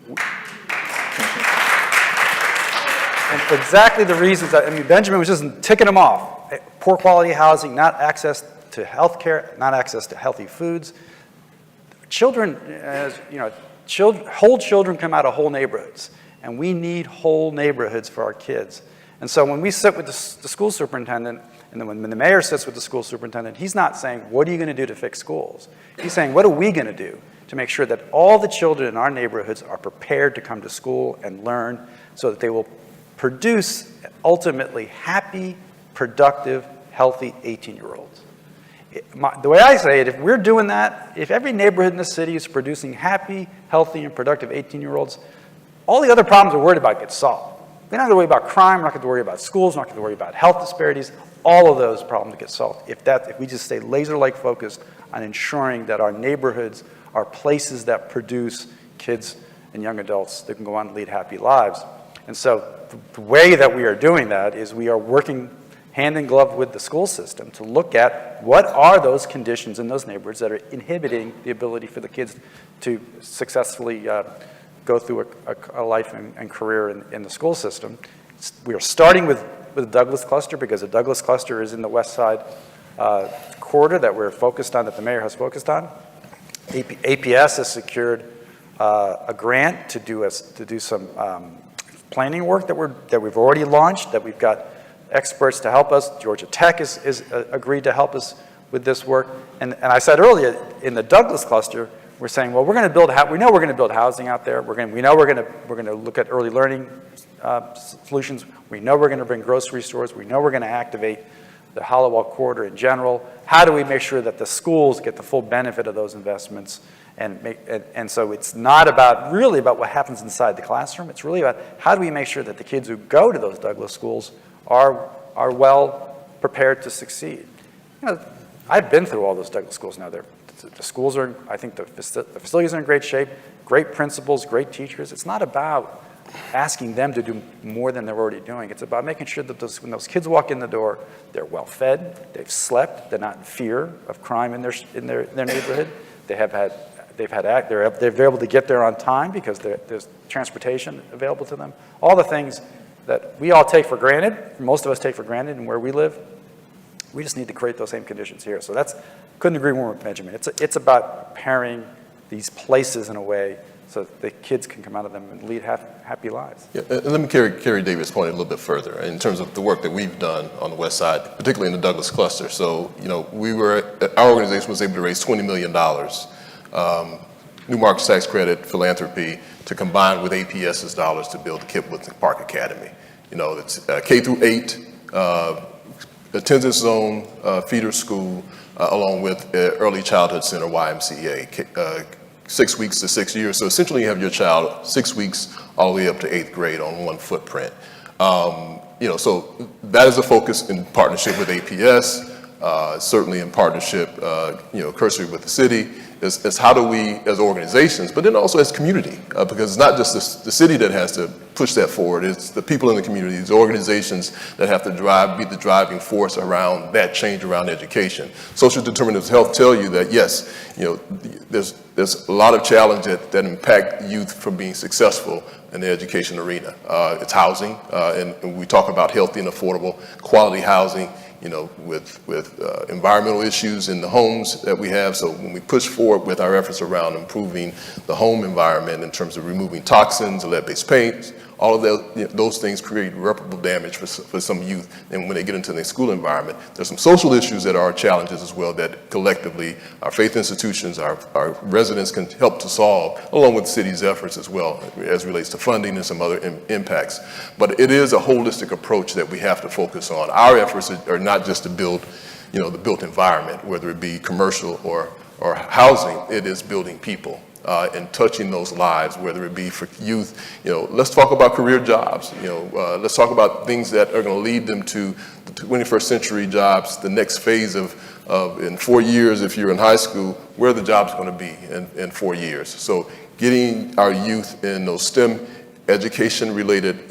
And for exactly the reasons that, I mean, Benjamin was just ticking them off. Poor quality housing, not access to health care, not access to healthy foods. Children, as you know, whole children come out of whole neighborhoods, and we need whole neighborhoods for our kids. And so when we sit with the school superintendent, and then when the mayor sits with the school superintendent, he's not saying, what are you going to do to fix schools? He's saying, what are we going to do to make sure that all the children in our neighborhoods are prepared to come to school and learn, so that they will produce ultimately happy, productive, healthy 18-year-olds. The way I say it, if we're doing that, if every neighborhood in the city is producing happy, healthy, and productive 18-year-olds, all the other problems we're worried about get solved. We're not going to worry about crime, we're not going to worry about schools, we're not going to worry about health disparities. All of those problems get solved if we just stay laser-like focused on ensuring that our neighborhoods are places that produce kids and young adults that can go on and lead happy lives. And so the way that we are doing that is we are working hand in glove with the school system to look at what are those conditions in those neighborhoods that are inhibiting the ability for the kids to successfully go through a life and career in the school system. We are starting with with the Douglas cluster because the Douglas cluster is in the West Side corridor that we're focused on, that the mayor has focused on. APS has secured a grant to do some planning work that we've already launched, that we've got experts to help us. Georgia Tech is agreed to help us with this work. And I said earlier, in the Douglas cluster, we're saying, well, we're going to build. We know we're going to build housing out there. We know we're going to look at early learning solutions. We know we're going to bring grocery stores. We know we're going to activate the Hollowell corridor in general. How do we make sure that the schools get the full benefit of those investments? And so it's not really about what happens inside the classroom. It's really about how do we make sure that the kids who go to those Douglas schools are well prepared to succeed. You know, I've been through all those Douglas schools now. The schools are, I think the facilities are in great shape, great principals, great teachers. It's not about asking them to do more than they're already doing. It's about making sure that when those kids walk in the door, they're well fed, they've slept, they're not in fear of crime in their neighborhood. They're able to get there on time because there's transportation available to them. All the things that we all take for granted, most of us take for granted in where we live, we just need to create those same conditions here. So couldn't agree more with Benjamin. It's about preparing these places in a way so that the kids can come out of them and lead happy lives. Yeah, and let me carry David's point a little bit further in terms of the work that we've done on the West Side, particularly in the Douglas cluster. So, you know, our organization was able to raise $20 million, New Markets Tax Credit, philanthropy, to combine with APS's dollars to build the Kip Woodson Park Academy. You know, it's K through 8, attendance zone, feeder school, along with Early Childhood Center, YMCA, 6 weeks to 6 years. So essentially you have your child 6 weeks all the way up to 8th grade on one footprint. You know, so that is a focus in partnership with APS, certainly in partnership, you know, cursory with the city, is how do we, as organizations, but then also as community, because it's not just the city that has to push that forward, it's the people in the community, the organizations that have to be the driving force around that change around education. Social determinants of health tell you that, yes, you know, there's a lot of challenge that impact youth from being successful in the education arena. It's housing, and we talk about healthy and affordable quality housing, you know, with environmental issues in the homes that we have. So when we push forward with our efforts around improving the home environment in terms of removing toxins, lead-based paints, all of those things create irreparable damage for some youth. And when they get into the school environment, there's some social issues that are challenges as well that collectively our faith institutions, our residents can help to solve, along with the city's efforts as well, as relates to funding and some other impacts. But it is a holistic approach that we have to focus on. Our efforts are not just to build, you know, the built environment, whether it be commercial or housing. It is building people. And touching those lives, whether it be for youth. You know, let's talk about career jobs. You know, let's talk about things that are going to lead them to the 21st century jobs, the next phase of in 4 years, if you're in high school, where are the jobs going to be in 4 years? So getting our youth in those STEM education-related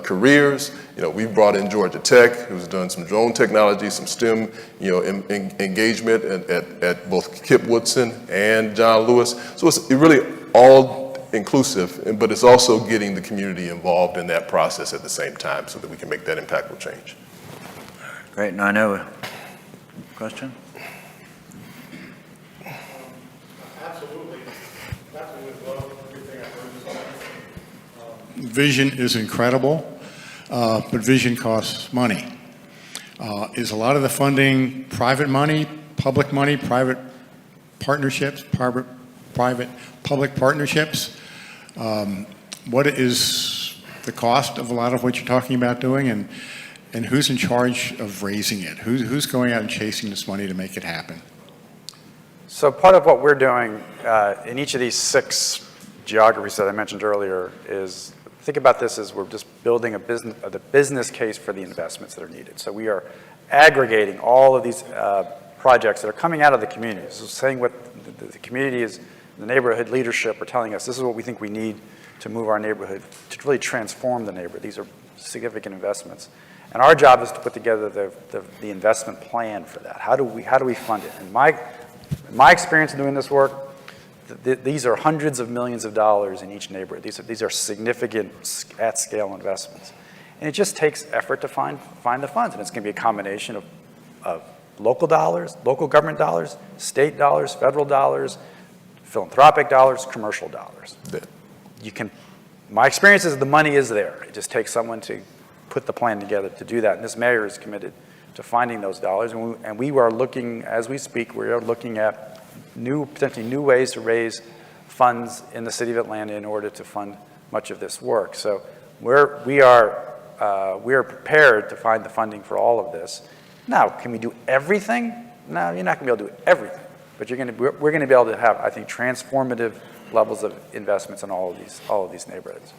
careers. You know, we've brought in Georgia Tech, who's done some drone technology, some STEM, you know, engagement at both Kip Woodson and John Lewis. So it's really all inclusive, but it's also getting the community involved in that process at the same time so that we can make that impactful change. Great. Now I know. Question? Vision is incredible, but vision costs money. Is a lot of the funding private money, public money, private partnerships, private-public partnerships? What is the cost of a lot of what you're talking about doing, and who's in charge of raising it? Who's going out and chasing this money to make it happen? So part of what we're doing in each of these 6 geographies that I mentioned earlier is, think about this as we're just building the business case for the investments that are needed. So we are aggregating all of these projects that are coming out of the community. So saying what the community is, the neighborhood leadership are telling us, this is what we think we need to move our neighborhood, to really transform the neighborhood. These are significant investments. And our job is to put together the investment plan for that. How do we fund it? And my experience in doing this work, these are hundreds of millions of dollars in each neighborhood. These are significant at-scale investments. And it just takes effort to find the funds, and it's going to be a combination of local dollars, local government dollars, state dollars, federal dollars, philanthropic dollars, commercial dollars. My experience is the money is there. It just takes someone to put the plan together to do that. And this mayor is committed to finding those dollars. And we are looking, as we speak, we are looking at potentially new ways to raise funds in the city of Atlanta in order to fund much of this work. So we are prepared to find the funding for all of this. Now, can we do everything? No, you're not going to be able to do everything. But we're going to be able to have, I think, transformative levels of investments in all of these neighborhoods.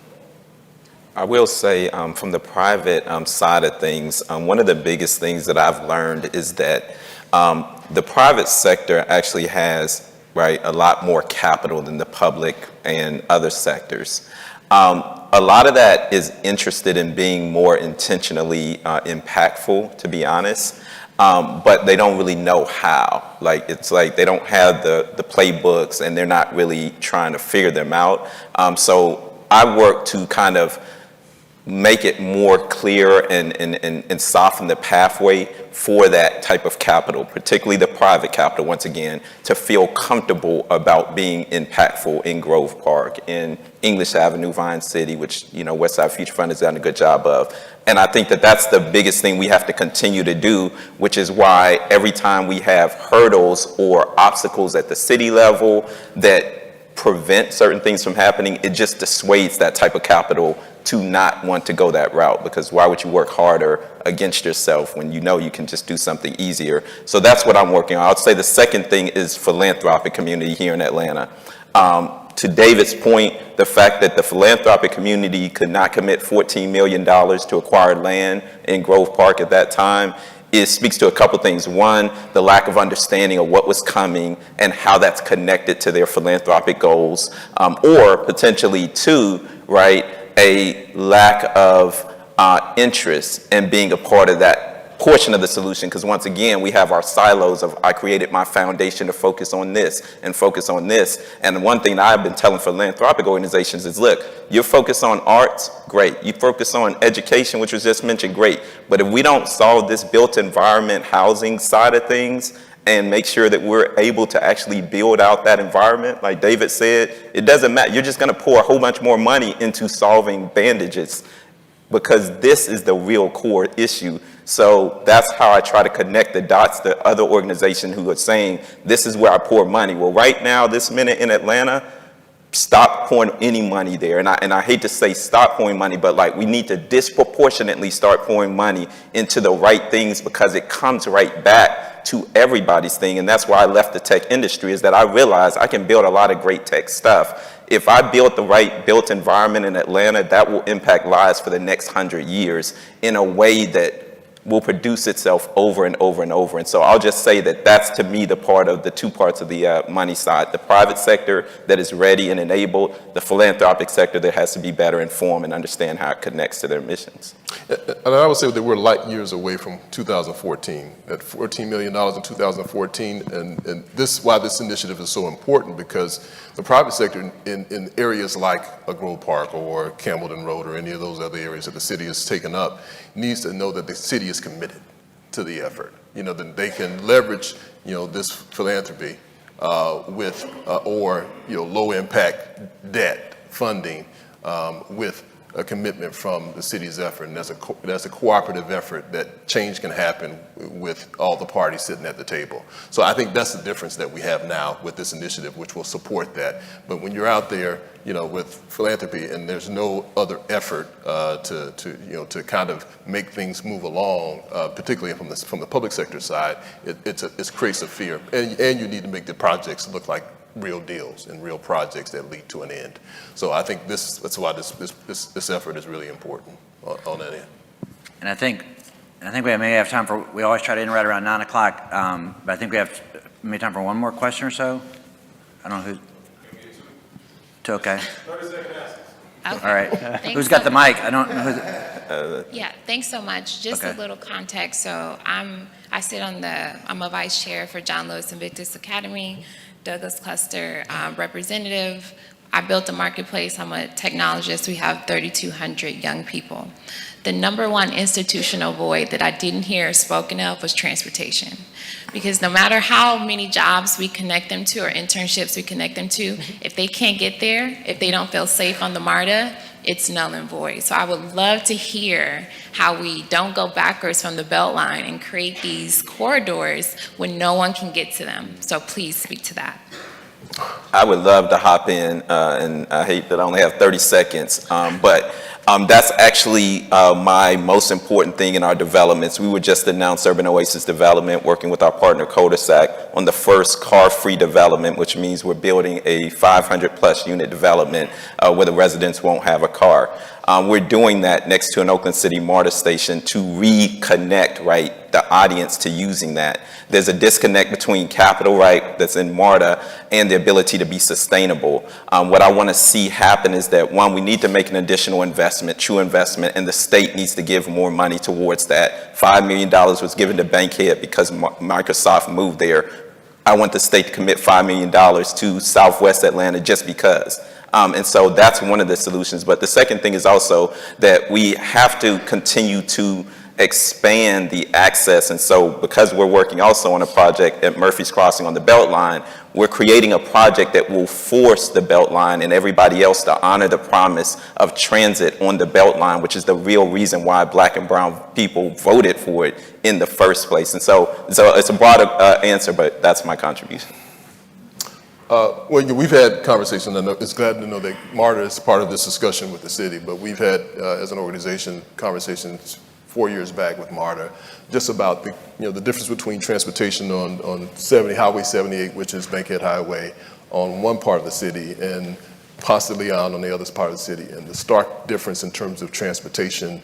I will say from the private side of things, one of the biggest things that I've learned is that the private sector actually has, right, a lot more capital than the public and other sectors. A lot of that is interested in being more intentionally impactful, to be honest, but they don't really know how. It's like they don't have the playbooks and they're not really trying to figure them out. So I work to kind of make it more clear and soften the pathway for that type of capital, particularly the private capital, once again, to feel comfortable about being impactful in Grove Park, in English Avenue, Vine City, which, Westside Future Fund has done a good job of. And I think that that's the biggest thing we have to continue to do, which is why every time we have hurdles or obstacles at the city level that prevent certain things from happening, it just dissuades that type of capital to not want to go that route, because why would you work harder against yourself when you know you can just do something easier? So that's what I'm working on. I would say the second thing is philanthropic community here in Atlanta. To David's point, the fact that the philanthropic community could not commit $14 million to acquire land in Grove Park at that time, it speaks to a couple things. One, the lack of understanding of what was coming and how that's connected to their philanthropic goals, or potentially two, right, a lack of interest in being a part of that portion of the solution, because once again, we have our silos of I created my foundation to focus on this and focus on this. And one thing that I've been telling philanthropic organizations is, look, you're focused on arts, great. You focus on education, which was just mentioned, great. But if we don't solve this built environment housing side of things and make sure that we're able to actually build out that environment, like David said, it doesn't matter. You're just going to pour a whole bunch more money into solving bandages, because this is the real core issue. So that's how I try to connect the dots to other organizations who are saying, this is where I pour money. Well, right now, this minute in Atlanta, stop pouring any money there. And I hate to say stop pouring money, but we need to disproportionately start pouring money into the right things, because it comes right back to everybody's thing. And that's why I left the tech industry, is that I realized I can build a lot of great tech stuff. If I build the right built environment in Atlanta, that will impact lives for the next 100 years in a way that will produce itself over and over and over. And so I'll just say that that's, to me, the two parts of the money side: the private sector that is ready and enabled, the philanthropic sector that has to be better informed and understand how it connects to their missions. And I would say that we're light years away from 2014, at $14 million in 2014. And this why this initiative is so important, because the private sector in areas like a Grove Park or Campbellton Road or any of those other areas that the city has taken up needs to know that the city is committed to the effort. That they can leverage, this philanthropy with or low impact debt funding with a commitment from the city's effort, and that's a cooperative effort that change can happen with all the parties sitting at the table. So I think that's the difference that we have now with this initiative, which will support that. But when you're out there, with philanthropy and there's no other effort to kind of make things move along, particularly from the public sector side, it creates a fear, and you need to make the projects look like real deals and real projects that lead to an end. So I think that's why this effort is really important on that end. And I think we may have time for, we always try to end right around 9 o'clock, but I think we have maybe time for one more question or so. I don't know who. Okay. 30 second answers. Okay. All right. Thanks Who's got so the much. mic? I don't know who. Yeah, thanks so much. Just Okay. a little context. So I'm a vice chair for John Lewis Invictus Academy, Douglas Cluster representative. I built a marketplace. I'm a technologist. We have 3,200 young people. The number one institutional void that I didn't hear spoken of was transportation. Because no matter how many jobs we connect them to or internships we connect them to, if they can't get there, if they don't feel safe on the MARTA, it's null and void. So I would love to hear how we don't go backwards from the Beltline and create these corridors when no one can get to them. So please speak to that. I would love to hop in, and I hate that I only have 30 seconds, but that's actually my most important thing in our developments. We would just announce Urban Oasis development, working with our partner Cul-de-sac on the first car-free development, which means we're building a 500-plus unit development where the residents won't have a car. We're doing that next to an Oakland City MARTA station to reconnect, right, the audience to using that. There's a disconnect between capital, right, that's in MARTA and the ability to be sustainable. What I want to see happen is that, one, we need to make an additional investment, true investment, and the state needs to give more money towards that. $5 million was given to Bankhead because Microsoft moved there. I want the state to commit $5 million to Southwest Atlanta just because. And so that's one of the solutions. But the second thing is also that we have to continue to expand the access. And so because we're working also on a project at Murphy's Crossing on the Beltline, we're creating a project that will force the Beltline and everybody else to honor the promise of transit on the Beltline, which is the real reason why Black and brown people voted for it in the first place. And so it's a broad answer, but that's my contribution. Well, we've had conversations. I know it's glad to know that MARTA is part of this discussion with the city, but we've had, as an organization, conversations 4 years back with MARTA, just about the difference between transportation on Highway 78, which is Bankhead Highway, on one part of the city, and Ponce de Leon on the other part of the city, and the stark difference in terms of transportation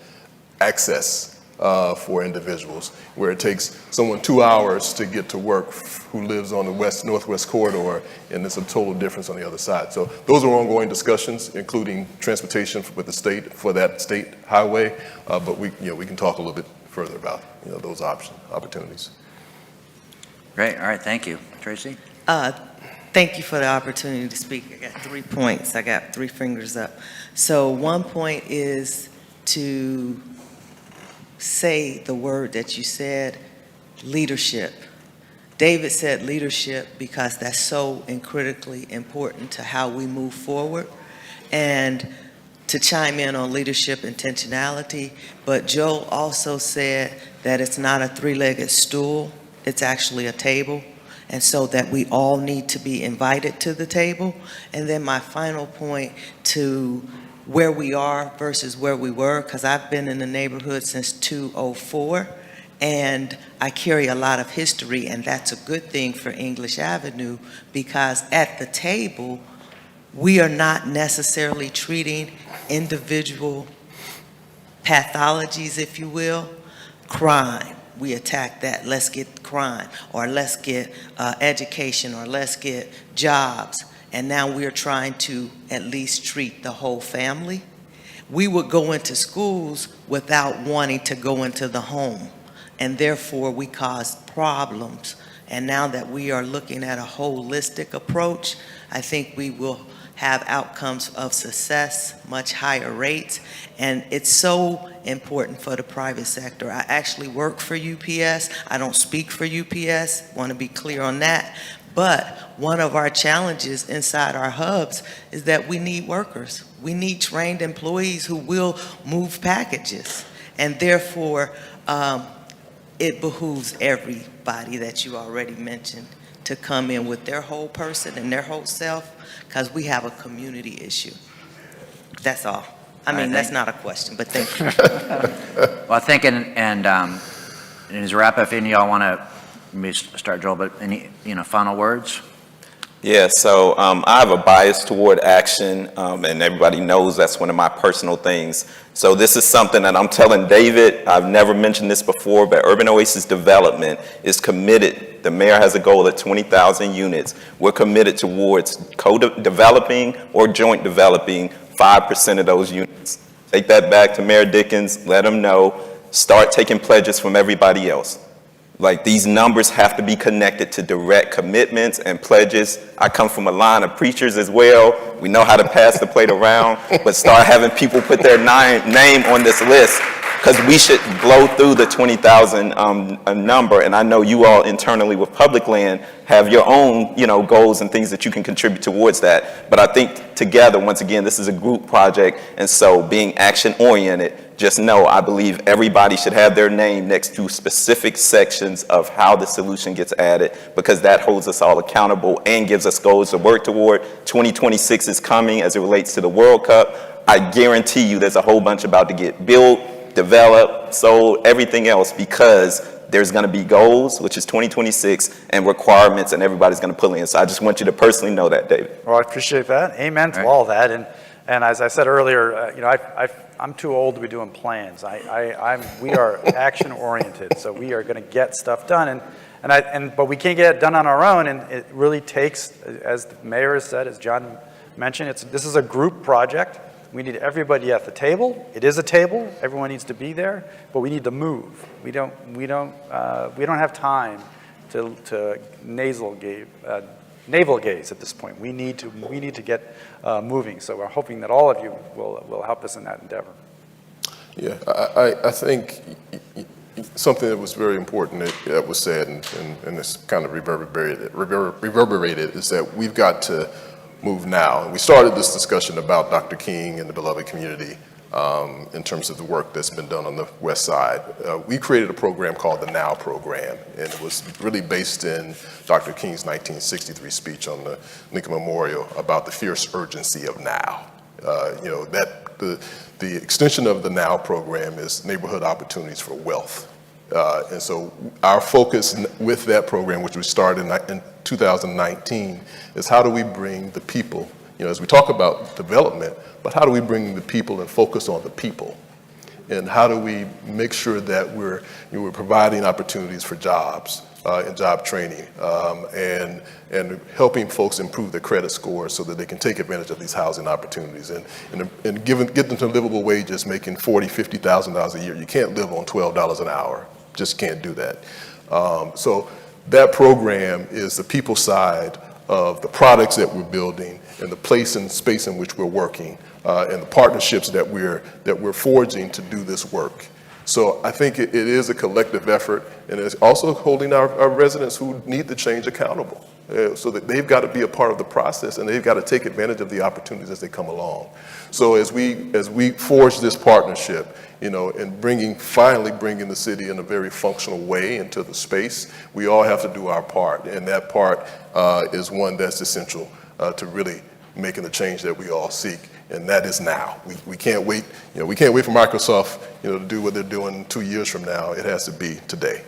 access for individuals, where it takes someone 2 hours to get to work who lives on the northwest corridor, and it's a total difference on the other side. So those are ongoing discussions, including transportation with the state for that state highway, but we can talk a little bit further about those opportunities. Great, all right, thank you. Tracy? Thank you for the opportunity to speak. I got 3 points. I got 3 fingers up. So one point is to say the word that you said, leadership. David said leadership because that's so critically important to how we move forward. And to chime in on leadership intentionality, but Joe also said that it's not a 3-legged stool, it's actually a table, and so that we all need to be invited to the table. And then my final point to where we are versus where we were, because I've been in the neighborhood since 2004, and I carry a lot of history, and that's a good thing for English Avenue, because at the table, we are not necessarily treating individual pathologies, if you will. Crime, we attack that. Let's get crime, or let's get education, or let's get jobs. And now we're trying to at least treat the whole family. We would go into schools without wanting to go into the home, and therefore we cause problems. And now that we are looking at a holistic approach, I think we will have outcomes of success, much higher rates, and it's so important for the private sector. I actually work for UPS. I don't speak for UPS, want to be clear on that. But one of our challenges inside our hubs is that we need workers. We need trained employees who will move packages. And therefore, it behooves everybody that you already mentioned to come in with their whole person and their whole self, because we have a community issue. That's all. I mean, that's not a question, but thank you. Well, I think, and as a wrap up, any of y'all want to maybe start, Joel, but any final words? Yeah, so I have a bias toward action, and everybody knows that's one of my personal things. So this is something that I'm telling David, I've never mentioned this before, but Urban Oasis Development is committed. The mayor has a goal of 20,000 units. We're committed towards co-developing or joint developing 5% of those units. Take that back to Mayor Dickens, let him know, start taking pledges from everybody else. Like, these numbers have to be connected to direct commitments and pledges. I come from a line of preachers as well. We know how to pass the plate around, but start having people put their name on this list, because we should blow through the 20,000 number. And I know you all internally with Public Land have your own, goals and things that you can contribute towards that. But I think together, once again, this is a group project, and so being action-oriented, just know I believe everybody should have their name next to specific sections of how the solution gets added, because that holds us all accountable and gives us goals to work toward. 2026 is coming as it relates to the World Cup. I guarantee you there's a whole bunch about to get built, developed, sold, everything else, because there's going to be goals, which is 2026, and requirements, and everybody's going to pull in. So I just want you to personally know that, David. Well, I appreciate that. Amen to all that. And as I said earlier, I'm too old to be doing plans. We are action oriented, so we are going to get stuff done. But we can't get it done on our own, and it really takes, as the mayor has said, as John mentioned, this is a group project. We need everybody at the table. It is a table. Everyone needs to be there, but we need to move. We don't have time to navel gaze at this point. We need to get moving. So we're hoping that all of you will help us in that endeavor. Yeah, I think something that was very important that was said, and it's kind of reverberated, is that we've got to move now. And we started this discussion about Dr. King and the beloved community in terms of the work that's been done on the West Side. We created a program called the Now Program, and it was really based in Dr. King's 1963 speech on the Lincoln Memorial about the fierce urgency of now. The extension of the Now Program is neighborhood opportunities for wealth. And so our focus with that program, which we started in 2019, is how do we bring the people, as we talk about development, but how do we bring the people and focus on the people? And how do we make sure that we're providing opportunities for jobs and job training, and helping folks improve their credit scores so that they can take advantage of these housing opportunities, and get them to livable wages, making $40,000, $50,000 a year. You can't live on $12 an hour. Just can't do that. So that program is the people side of the products that we're building, and the place and space in which we're working, and the partnerships that we're forging to do this work. So I think it is a collective effort, and it's also holding our residents who need the change accountable, so that they've got to be a part of the process, and they've got to take advantage of the opportunities as they come along. So as we forge this partnership, and finally bringing the city in a very functional way into the space, we all have to do our part, and that part is one that's essential to really making the change that we all seek, and that is now. We can't wait. We can't wait for Microsoft, to do what they're doing 2 years from now. It has to be today.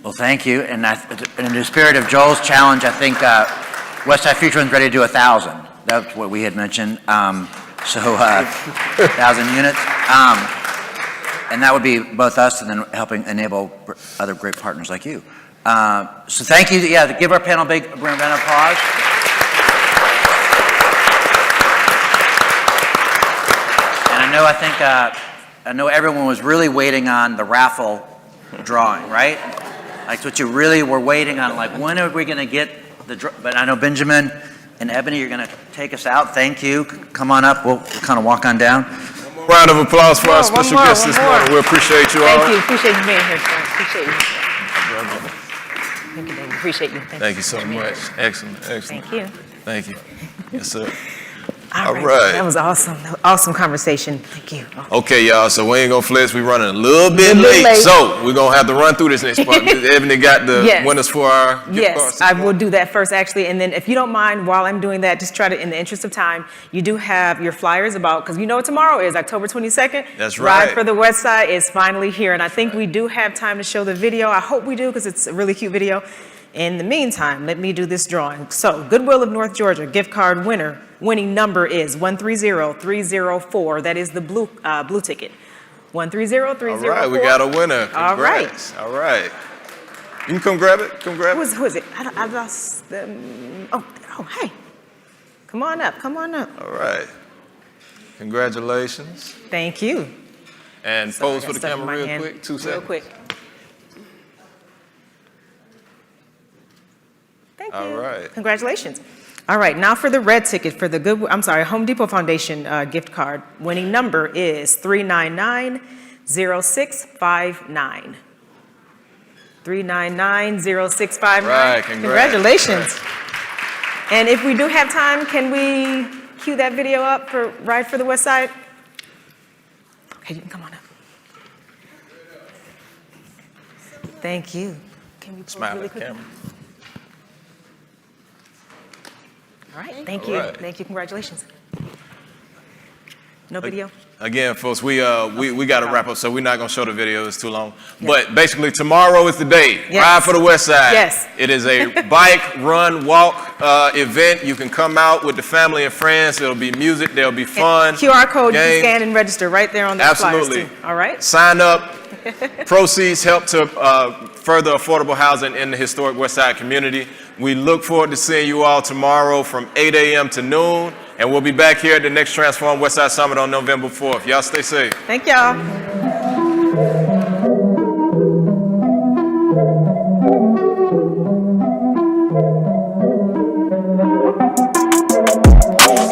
Well, thank you. And in the spirit of Joel's challenge, I think Westside Future Fund's ready to do 1,000. That's what we had mentioned. 1,000 units. And that would be both us and then helping enable other great partners like you. So thank you. Yeah, give our panel a big round of applause. And I know everyone was really waiting on the raffle drawing, right? Like what you really were waiting on, like when are we going to get but I know Benjamin and Ebony, you're going to take us out. Thank you. Come on up. We'll kind of walk on down. One more round of applause for our special guest this morning. We appreciate you all. Thank you. Appreciate you being here, sir. Appreciate you. Thank you, David. Appreciate you. Thank you so much. Excellent. Thank you. Thank you. Yes, sir. All right. That was awesome. Awesome conversation. Thank you. Okay, y'all. So we ain't gonna flex. We running a little bit late. So we're gonna have to run through this next part. Ebony got the winners for our gift cards. Yes, I will do that first, actually. And then if you don't mind, while I'm doing that, just try to, in the interest of time, you do have your flyers about, because you know what tomorrow is, October 22nd. That's right. Ride for the West Side is finally here. And I think we do have time to show the video. I hope we do, because it's a really cute video. In the meantime, let me do this drawing. So, Goodwill of North Georgia gift card winner. Winning number is 130304. That is the blue ticket. 130304. All right, we got a winner. Congrats. All right. You can come grab it. Come grab it. Who is it? I lost them. Oh, hey. Come on up. Come on up. All right. Congratulations. Thank you. And pose for the camera real quick. 2 seconds. Real quick. All right. Congratulations. All right, now for the red ticket for the Home Depot Foundation gift card. Winning number is 3990659. 3990659. Right, Congratulations. And if we do have time, can we cue that video up for Ride for the West Side? Okay, you can come on up. Thank you. Can we pause Smile really at the quick? camera. All right, thank you. All right. Thank you, congratulations. No video? Again, folks, we got to wrap up, so we're not going to show the video. It's too long. Yes. But basically, tomorrow is the day. Yes. Ride for the West Side. Yes. It is a bike, run, walk event. You can come out with the family and friends. There'll be music. There'll be fun. And QR code, games. You can scan and register right there on the flyers, too. All right? Sign up. Proceeds help to further affordable housing in the historic West Side community. We look forward to seeing you all tomorrow from 8 a.m. to noon. And we'll be back here at the next Transform Westside Summit on November 4th. Y'all stay safe. Thank y'all.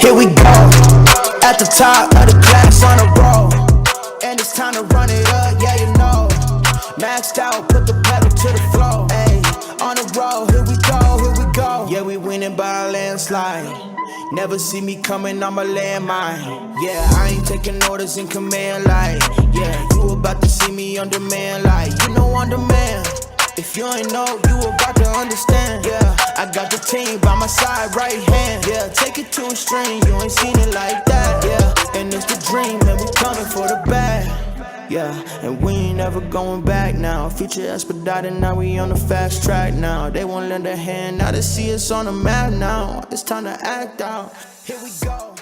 Here we go, at the top of the class on a roll. And it's time to run it up, yeah you know. Maxed out, put the pedal to the floor. Ayy, on the road, here we go, here we go. Yeah, we winning by a landslide. Never see me coming, I'm a landmine. Yeah, I ain't taking orders in command like. Yeah, you about to see me on demand like. You know on demand. If you ain't know, you about to understand. Yeah, I got the team by my side, right hand. Yeah, take it to a string, you ain't seen it like that. Yeah, and it's the dream, and we coming for the bag. Yeah, and we ain't never going back now. Future expedited, now we on the fast track now. They won't lend a hand, now they see us on the map now. It's time to act out. Here we go.